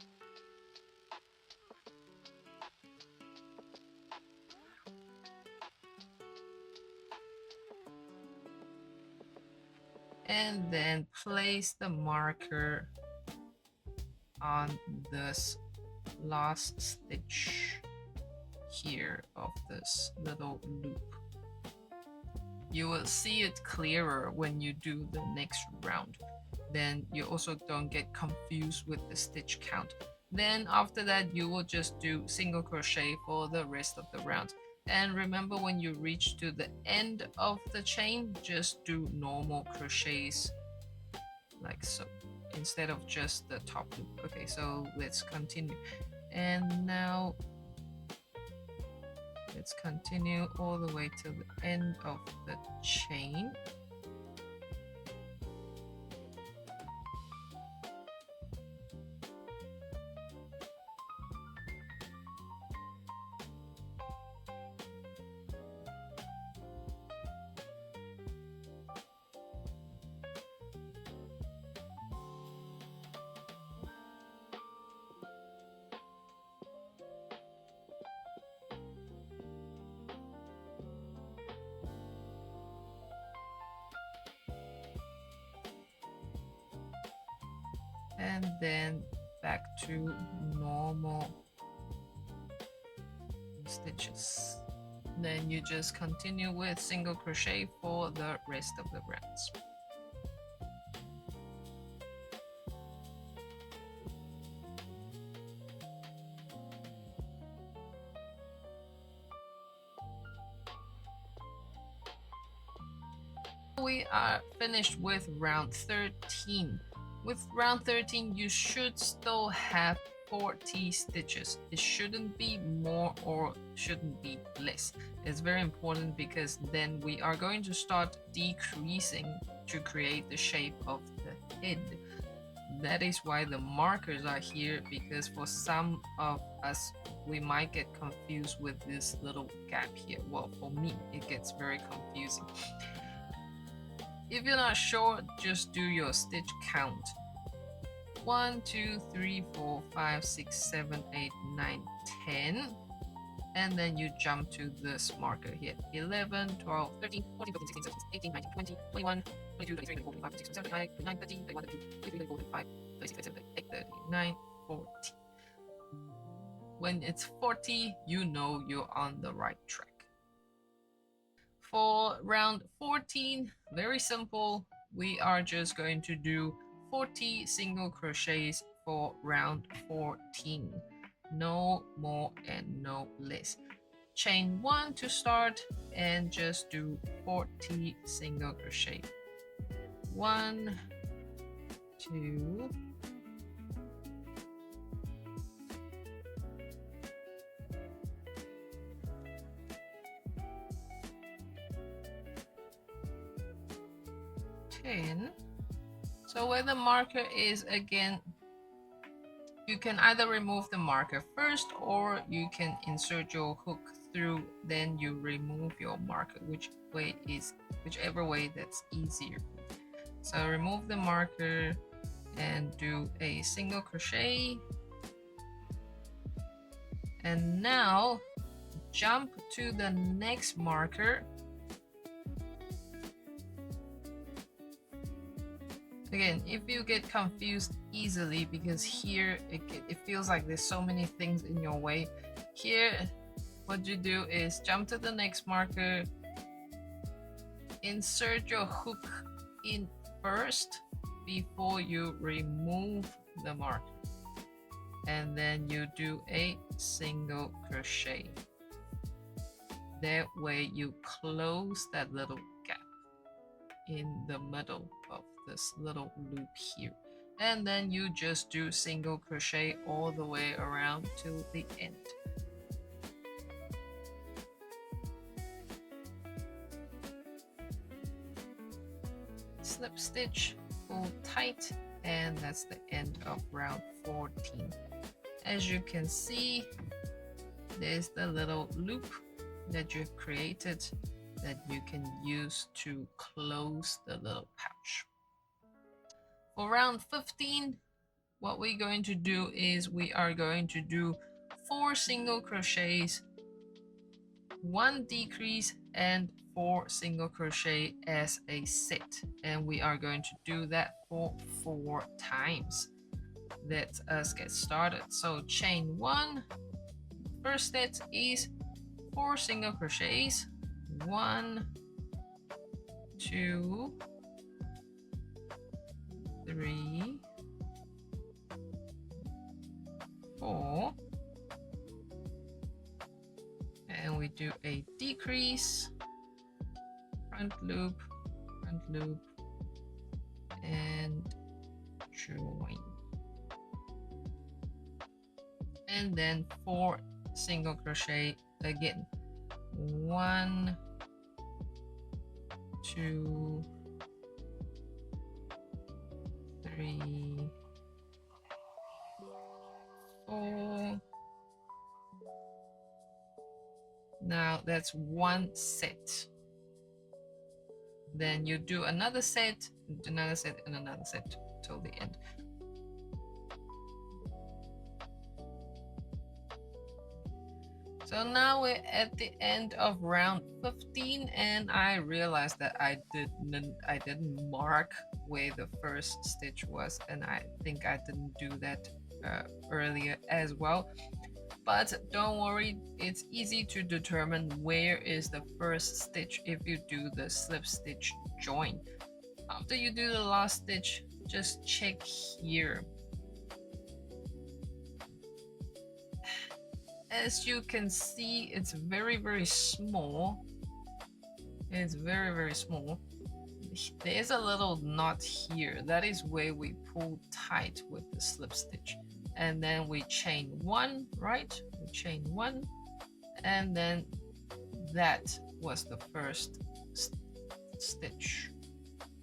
And then place the marker on this last stitch here of this little loop. You will see it clearer when you do the next round. Then you also don't get confused with the stitch count. Then after that, you will just do single crochet for the rest of the round. And remember, when you reach to the end of the chain, just do normal crochets like so, instead of just the top loop. Okay, so let's continue. And now let's continue all the way to the end of the chain. and then back to normal stitches. Then you just continue with single crochet for the rest of the rounds. We are finished with round 13. With round 13, you should still have 40 stitches. It shouldn't be more or shouldn't be less. It's very important because then we are going to start decreasing to create the shape of the head. That is why the markers are here, because for some of us, we might get confused with this little gap here. Well, for me, it gets very confusing. If you're not sure, just do your stitch count. 1, 2, 3, 4, 5, 6, 7, 8, 9, 10. And then you jump to this marker here. 11, 12, 13, 14, 15, 16, 17, 18, 19, 20, 21, 22, 23, 24, 25, 26, 27, 28, 29, 30, 31, 32, 33, 34, 35, 36, 37, 38, 39, 40. When it's 40, you know you're on the right track. For round 14, very simple. We are just going to do 40 single crochets for round 14. No more and no less. Chain 1 to start and just do 40 single crochet. 1, 2, 10. So where the marker is, again, you can either remove the marker first or you can insert your hook through, then you remove your marker, whichever way that's easier. So remove the marker and do a single crochet. And now jump to the next marker. Again, if you get confused easily, because here it feels like there's so many things in your way, here what you do is jump to the next marker, insert your hook in first before you remove the marker, and then you do a single crochet. That way you close that little gap in the middle of this little loop here, and then you just do single crochet all the way around to the end. Slip stitch, pull tight, and that's the end of round 14. As you can see, there's the little loop that you've created that you can use to close the little pouch. For round 15, what we're going to do is we are going to do 4 single crochets, 1 decrease, and 4 single crochet as a set, and we are going to do that for 4 times. Let us get started. So chain 1, first set is 4 single crochets, 1, 2, 3, 4, and we do a decrease, front loop, and join, and then 4 single crochet again. 1, 2, 3, 4. Now that's 1 set. Then you do another set, another set, and another set till the end. So now we're at the end of round 15, and I realized that I didn't mark where the first stitch was, and I think I didn't do that earlier as well. But don't worry, it's easy to determine where is the first stitch if you do the slip stitch join. After you do the last stitch, just check here. As you can see, it's very small. It's very small. There's a little knot here. That is where we pull tight with the slip stitch. And then we chain one, right? We chain one, and then that was the first stitch.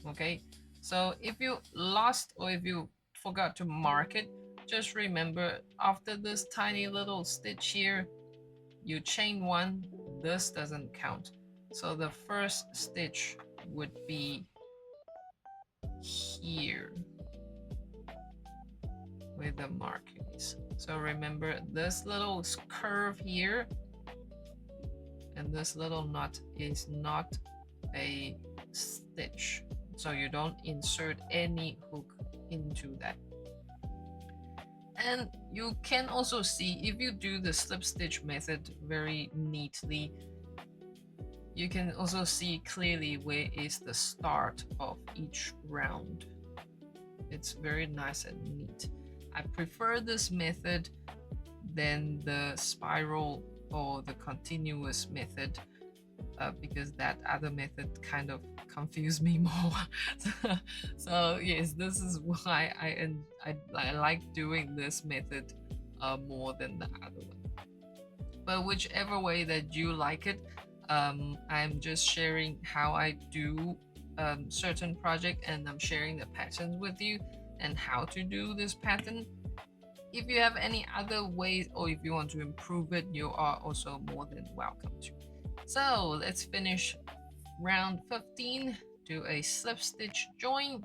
Okay, so if you lost or if you forgot to mark it, just remember after this tiny little stitch here, you chain one, this doesn't count. So the first stitch would be here where the mark is. So remember this little curve here and this little knot is not a stitch. So you don't insert any hook into that. And you can also see if you do the slip stitch method very neatly, you can also see clearly where is the start of each round. It's very nice and neat. I prefer this method than the spiral or the continuous method because that other method kind of confused me more. So yes, this is why I like doing this method more than the other one. But whichever way that you like it, I'm just sharing how I do certain project, and I'm sharing the patterns with you and how to do this pattern. If you have any other ways or if you want to improve it, you are also more than welcome to. So let's finish round 15. Do a slip stitch join,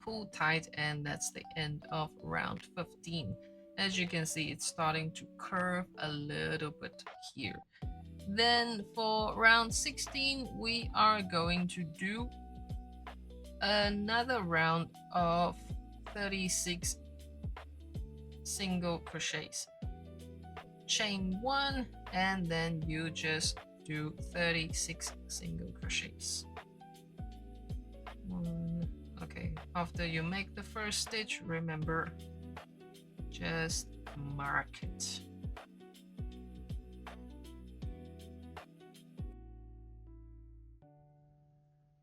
pull tight, and that's the end of round 15. As you can see, it's starting to curve a little bit here. Then for round 16, we are going to do another round of 36 single crochets. Chain one, and then you just do 36 single crochets. Okay, after you make the first stitch, remember, just mark it.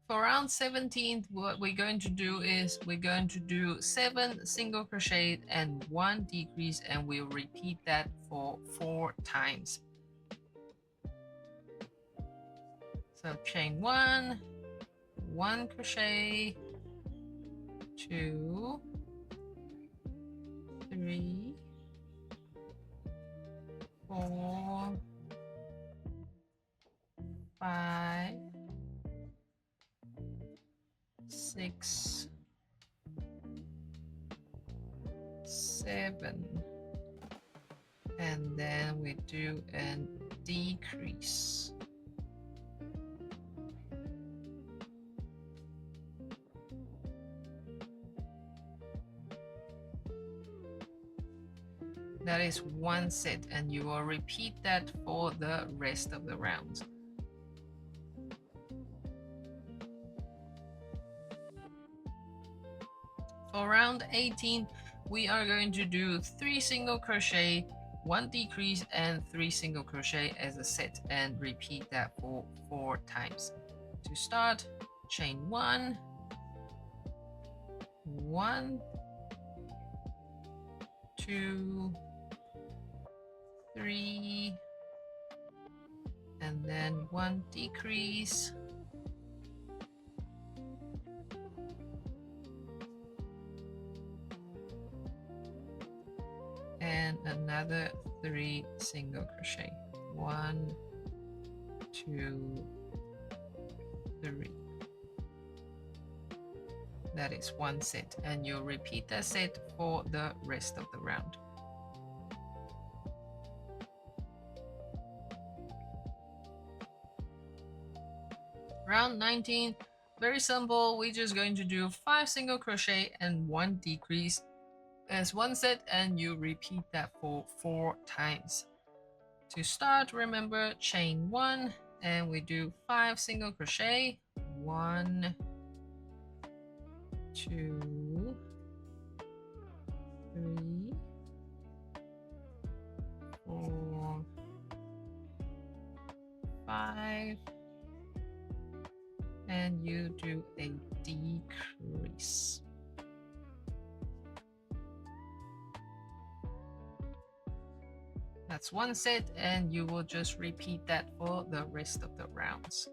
For round 17, what we're going to do is we're going to do 7 single crochet and 1 decrease, and we'll repeat that for 4 times. So chain 1, 1 crochet, 2, 3, 4, 5, 6, 7, and then we do a decrease. That is 1 set, and you will repeat that for the rest of the rounds. For round 18, we are going to do 3 single crochet, 1 decrease, and 3 single crochet as a set, and repeat that for 4 times. To start, chain 1, 1, 2, 3, and then 1 decrease, and another 3 single crochet. 1, 2, 3. That is 1 set, and you'll repeat that set for the rest of the round. Round 19, very simple. We're just going to do 5 single crochet and 1 decrease as one set, and you repeat that for 4 times. To start, remember, chain 1 and we do 5 single crochet. 1, 2, 3, 4, 5, and you do a decrease. That's one set, and you will just repeat that for the rest of the rounds.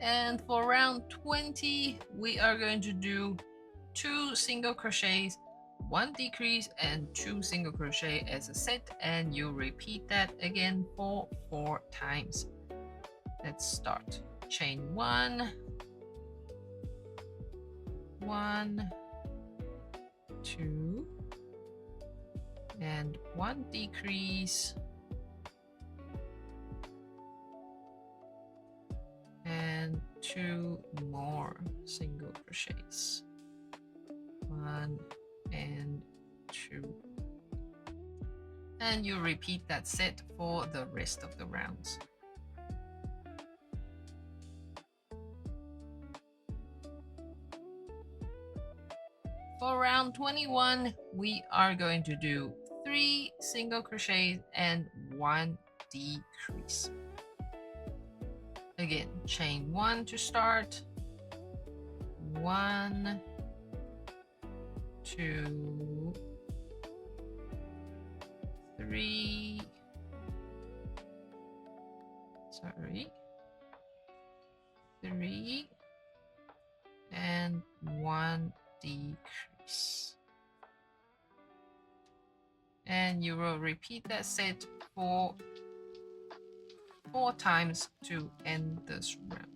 And for round 20, we are going to do 2 single crochets, 1 decrease, and 2 single crochet as a set, and you repeat that again for 4 times. Let's start. Chain 1, 1, 2, and 1 decrease, and 2 more single crochets, 1 and 2, and you repeat that set for the rest of the rounds. For round 21, we are going to do 3 single crochets and 1 decrease. Again, chain 1 to start. 1, 2, 3, 3, and 1 decrease. And you will repeat that set for 4 times to end this round.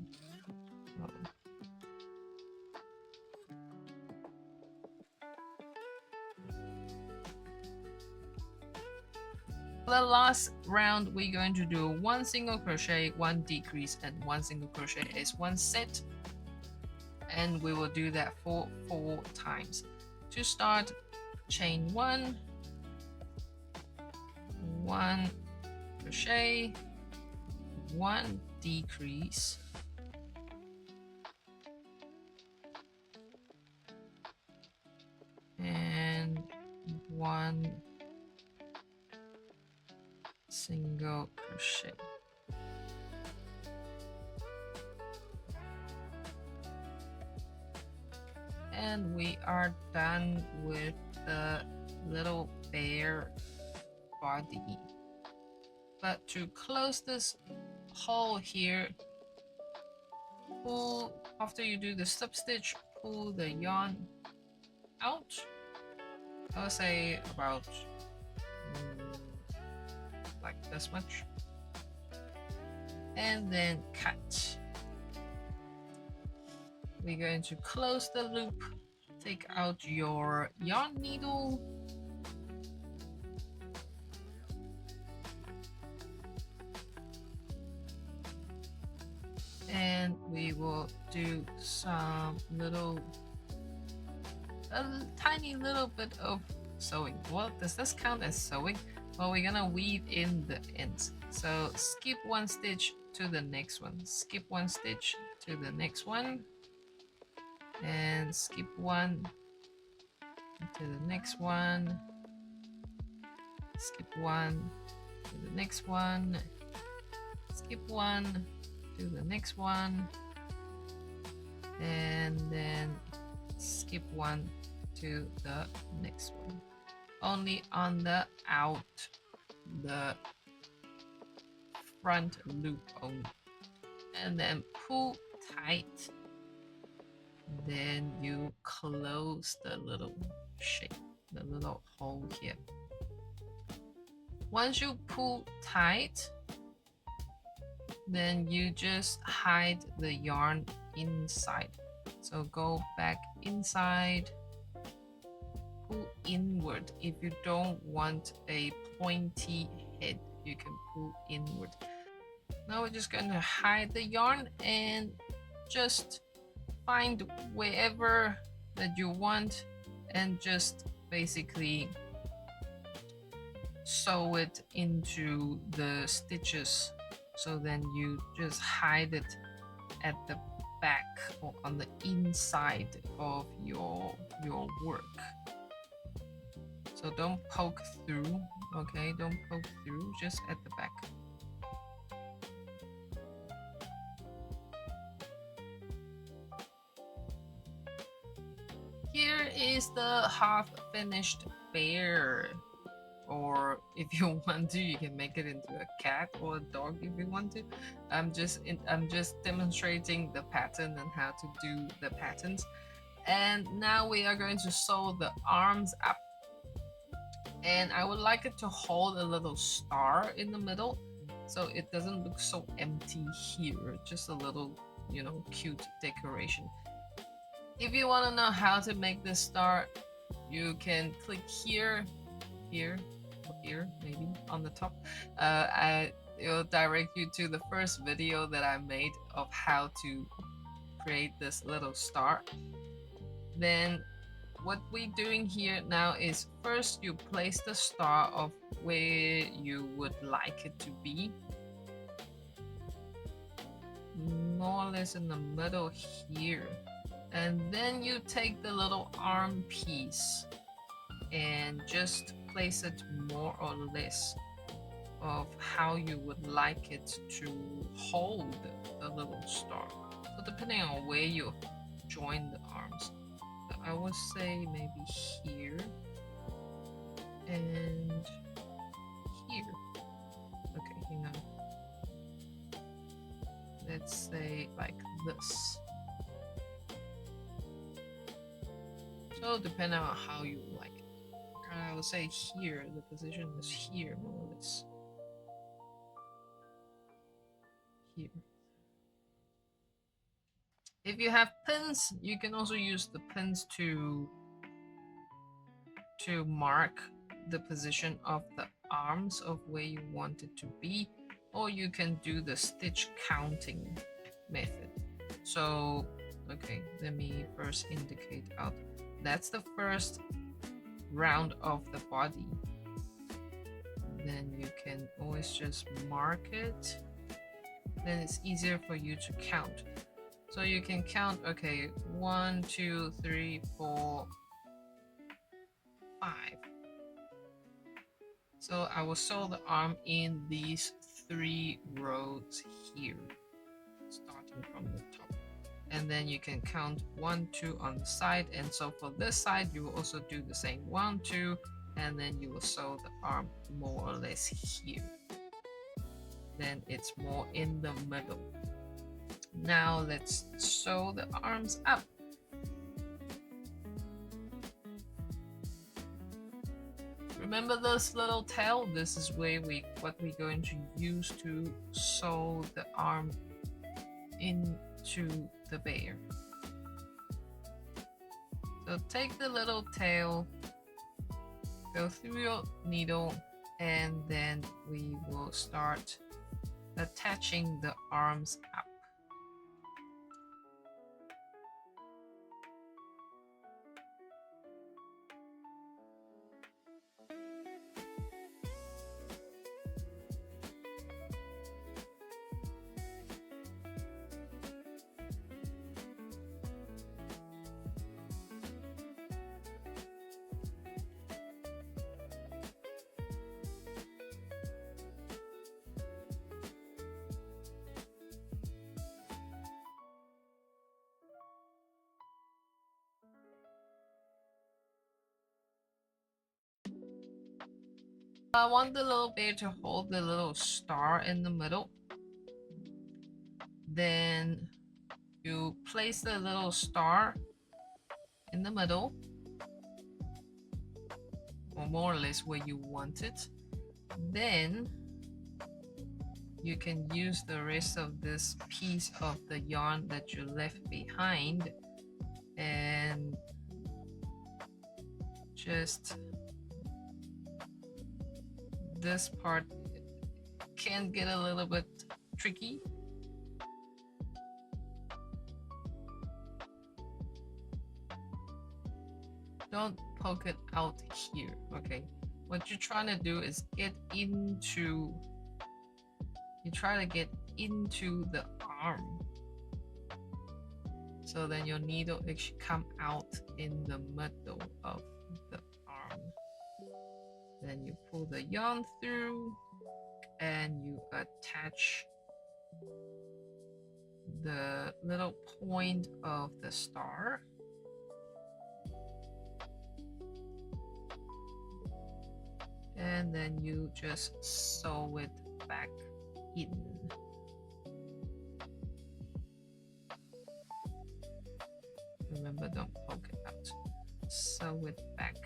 The last round, we're going to do 1 single crochet, 1 decrease, and 1 single crochet as one set, and we will do that for 4 times. To start, chain 1, 1 crochet, 1 decrease, and 1 single crochet. And we are done with the little bear body. But to close this hole here, pull, after you do the slip stitch, pull the yarn out. I would say about like this much, and then cut. We're going to close the loop, take out your yarn needle, and we will do some a tiny little bit of sewing. Well, does this count as sewing? Well, we're gonna weave in the ends. So skip 1 stitch to the next one, skip 1 stitch to the next one, and skip 1 to the next one, skip 1 to the next one, skip 1 to the next one, and then skip 1 to the next one. Only on the front loop only, and then pull tight, then you close the little shape, the little hole here. Once you pull tight, then you just hide the yarn inside. So go back inside, pull inward. If you don't want a pointy head, you can pull inward. Now we're just going to hide the yarn and just find wherever that you want and just basically sew it into the stitches. So then you just hide it at the back or on the inside of your work. So don't poke through, okay? Don't poke through, just at the back. Here is the half finished bear. Or if you want to, you can make it into a cat or a dog if you want to. I'm just demonstrating the pattern and how to do the patterns. And now we are going to sew the arms up. And I would like it to hold a little star in the middle, so it doesn't look so empty here. Just a little, you know, cute decoration. If you want to know how to make this star, you can click here, maybe on the top. It'll direct you to the first video that I made of how to create this little star. Then what we're doing here now is first you place the star of where you would like it to be, more or less in the middle here, and then you take the little arm piece and just place it more or less of how you would like it to hold the little star. So depending on where you join the arms, I would say maybe here and here. Okay, hang on. Let's say like this. So depending on how you like it. I would say here, the position is here more or less. Here. If you have pins, you can also use the pins to mark the position of the arms of where you want it to be, or you can do the stitch counting method. So, okay, let me first indicate out. That's the first round of the body. Then you can always just mark it. Then it's easier for you to count. So you can count, okay, 1, 2, 3, 4, 5. So I will sew the arm in these 3 rows here, starting from the top. And then you can count 1, 2 on the side. And so for this side, you will also do the same 1, 2, and then you will sew the arm more or less here. Then it's more in the middle. Now let's sew the arms up. Remember this little tail? This is where what we're going to use to sew the arm into the bear. So take the little tail, go through your needle, and then we will start attaching the arms up. I want the little bear to hold the little star in the middle. Then you place the little star in the middle, or more or less where you want it. Then you can use the rest of this piece of the yarn that you left behind and just this part can get a little bit tricky. Don't poke it out here, okay? What you're trying to do is get into, you try to get into the arm. So then your needle actually come out in the middle of the arm. Then you pull the yarn through and you attach the little point of the star. And then you just sew it back in. Remember, don't poke it out. Sew it back.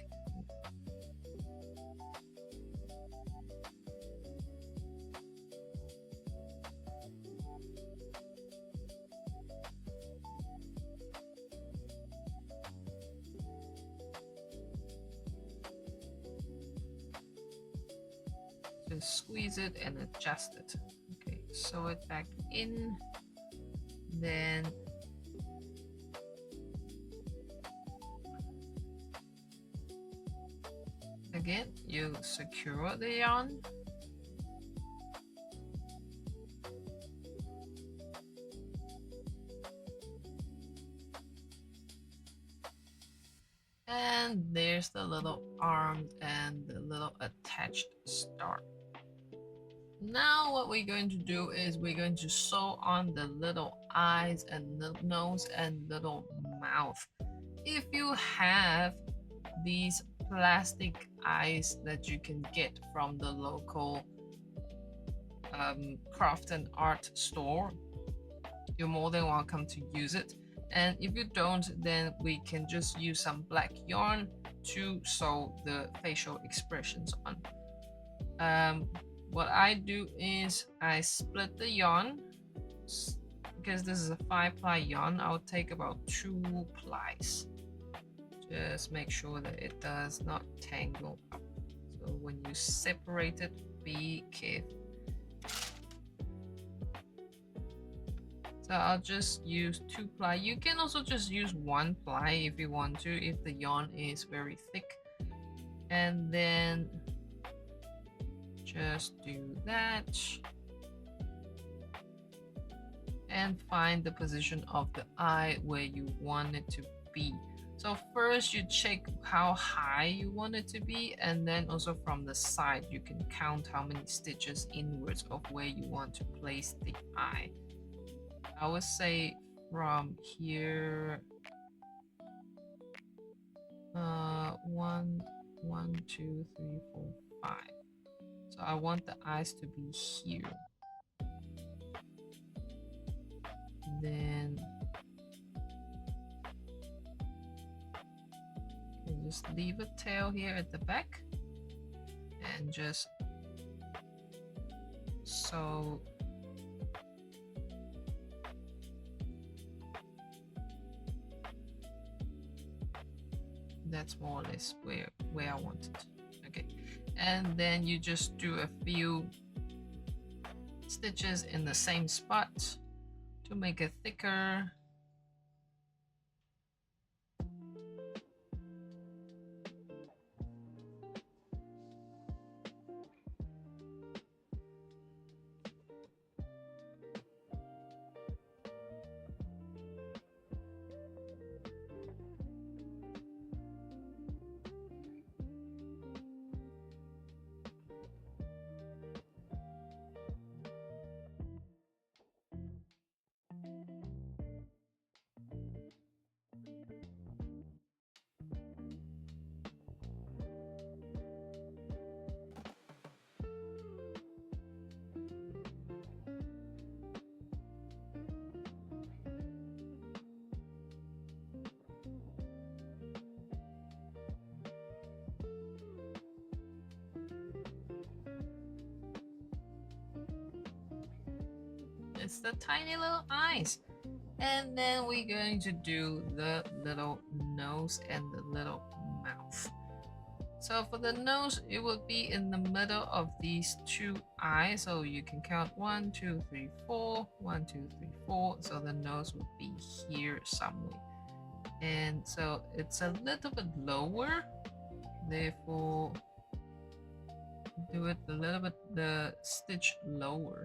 Just squeeze it and adjust it. Okay, sew it back in. Then again, you secure the yarn. And there's the little arm and the little attached star. Now what we're going to do is we're going to sew on the little eyes and the nose and little mouth. If you have these plastic eyes that you can get from the local craft and art store, you're more than welcome to use it. And if you don't, then we can just use some black yarn to sew the facial expressions on. What I do is I split the yarn. Because this is a 5-ply yarn, I'll take about 2 plies. Just make sure that it does not tangle up. So when you separate it, be careful. So I'll just use 2 ply. You can also just use 1 ply if you want to, if the yarn is very thick. And then just do that. And find the position of the eye where you want it to be. So first you check how high you want it to be, and then also from the side you can count how many stitches inwards of where you want to place the eye. I would say from here, 1, 2, 3, 4, 5. So I want the eyes to be here. Then you just leave a tail here at the back and just sew that's more or less where I want it. Okay, and then you just do a few stitches in the same spot to make it thicker. It's the tiny little eyes. And then we're going to do the little nose and the little mouth. So for the nose, it will be in the middle of these two eyes. So you can count 1, 2, 3, 4, 1, 2, 3, 4. So the nose would be here somewhere. And so it's a little bit lower. Therefore, do it a little bit, the stitch lower.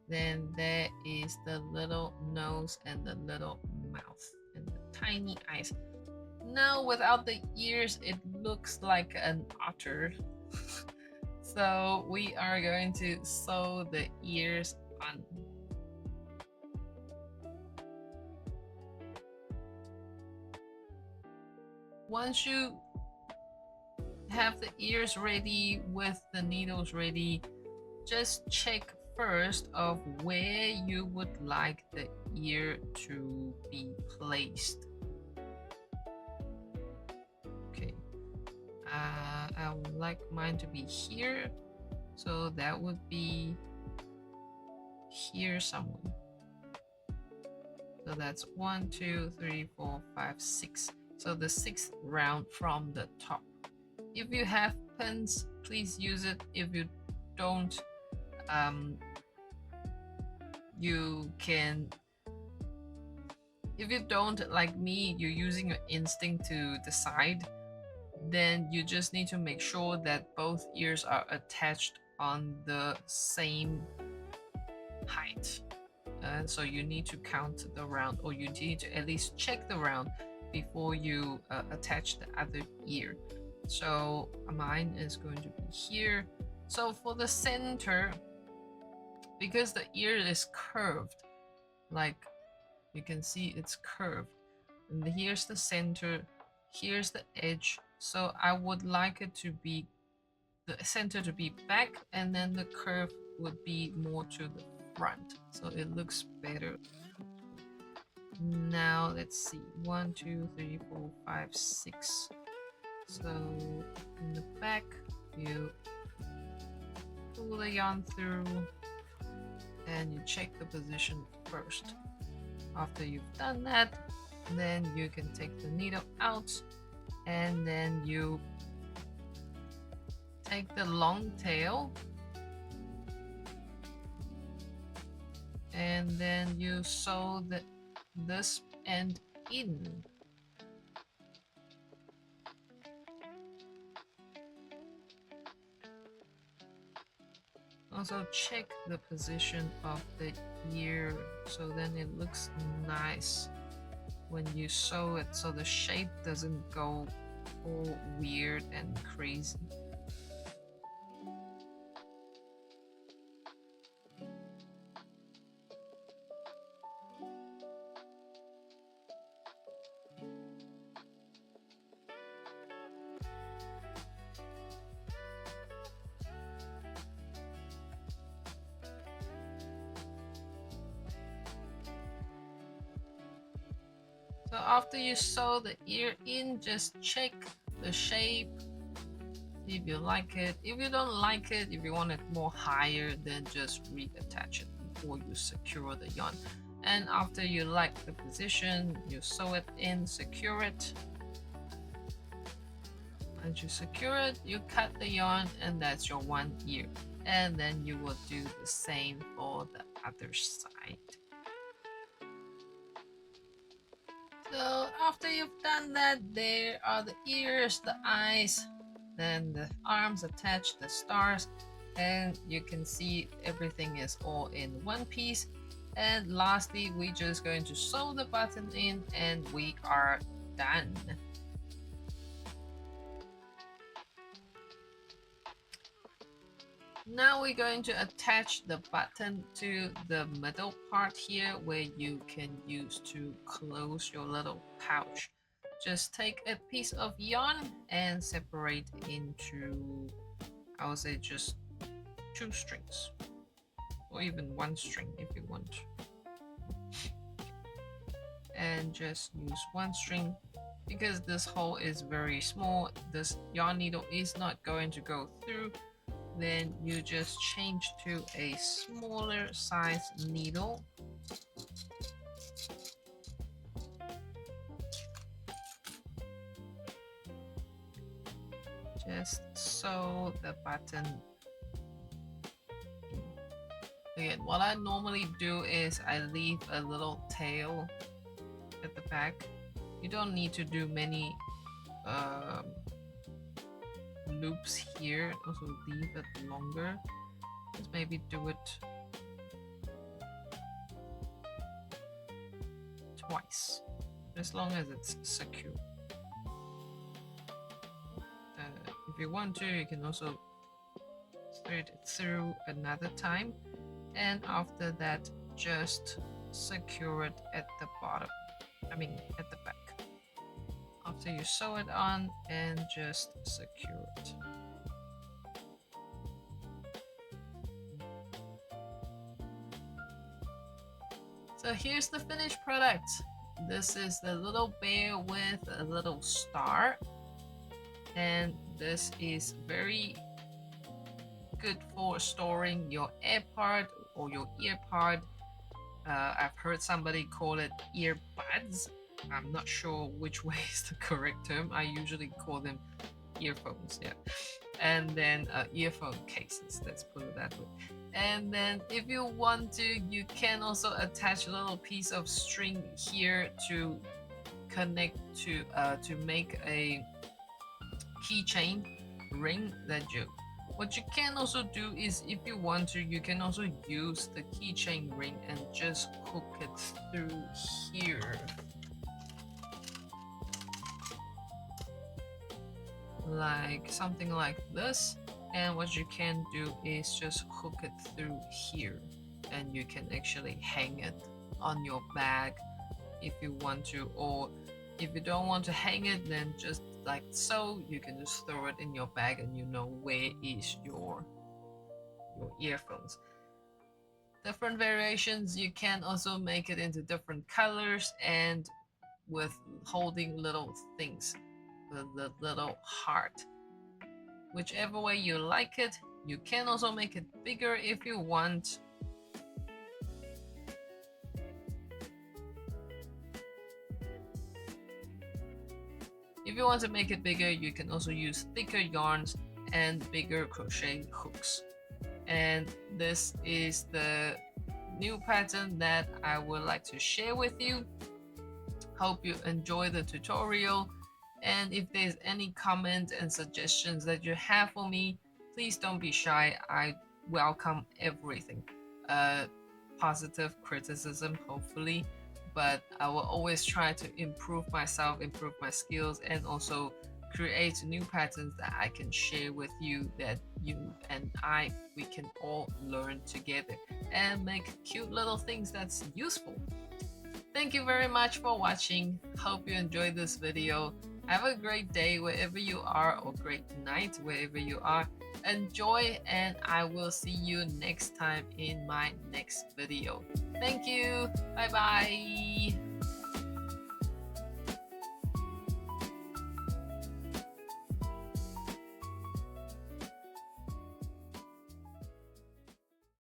Then there is the little nose and the little mouth and the tiny eyes. Now without the ears, it looks like an otter. So we are going to sew the ears on. Once you have the ears ready with the needles ready, just check first of where you would like the ear to be placed. Okay, I would like mine to be here, so that would be here somewhere. So that's 1, 2, 3, 4, 5, 6. So the 6th round from the top. If you have pins, please use it. If you don't, you can, if you don't, like me, you're using your instinct to decide, then you just need to make sure that both ears are attached on the same height. So you need to count the round, or you need to at least check the round before you attach the other ear. So mine is going to be here. So for the center, because the ear is curved, like you can see it's curved, and here's the center, here's the edge. So I would like it to be, the center to be back, and then the curve would be more to the front, so it looks better. Now let's see, 1, 2, 3, 4, 5, 6. So in the back, you pull the yarn through and you check the position first. After you've done that, then you can take the needle out, and then you take the long tail and then you sew this end in. Also check the position of the ear, so then it looks nice when you sew it, so the shape doesn't go all weird and crazy. So after you sew the ear in, just check the shape, see if you like it. If you don't like it, if you want it more higher, then just reattach it before you secure the yarn. And after you like the position, you sew it in, secure it. Once you secure it, you cut the yarn, and that's your one ear. And then you will do the same for the other side. So after you've done that, there are the ears, the eyes, then the arms attached, the stars, and you can see everything is all in one piece. And lastly, we're just going to sew the button in and we are done. Now we're going to attach the button to the middle part here where you can use to close your little pouch. Just take a piece of yarn and separate into, I would say, just 2 strings or even 1 string if you want. And just use 1 string because this hole is very small. This yarn needle is not going to go through. Then you just change to a smaller size needle. Just sew the button. Again, what I normally do is I leave a little tail at the back. You don't need to do many loops here. Also leave it longer. Just maybe do it twice, as long as it's secure. If you want to, you can also thread it through another time, and after that just secure it at the bottom, at the back. After you sew it on, and just secure it. So here's the finished product. This is the little bear with a little star, and this is very good for storing your AirPod or your EarPod. I've heard somebody call it earbuds. I'm not sure which way is the correct term. I usually call them earphones, yeah. And then earphone cases, let's put it that way. And then if you want to, you can also attach a little piece of string here to connect to make a keychain ring that what you can also do is, if you want to, you can also use the keychain ring and just hook it through here. Like something like this. And what you can do is just hook it through here, and you can actually hang it on your bag if you want to, or if you don't want to hang it, then just like so, you can just throw it in your bag and you know where is your earphones. Different variations, you can also make it into different colors and with holding little things, the little heart. Whichever way you like it. You can also make it bigger if you want. If you want to make it bigger, you can also use thicker yarns and bigger crochet hooks. And this is the new pattern that I would like to share with you. Hope you enjoy the tutorial. And if there's any comments and suggestions that you have for me, please don't be shy. I welcome everything. Positive criticism, hopefully. But I will always try to improve myself, improve my skills, and also create new patterns that I can share with you, that you and we can all learn together and make cute little things that's useful. Thank you very much for watching. Hope you enjoyed this video. Have a great day wherever you are, or great night wherever you are. Enjoy, and I will see you next time in my next video. Thank you. Bye bye.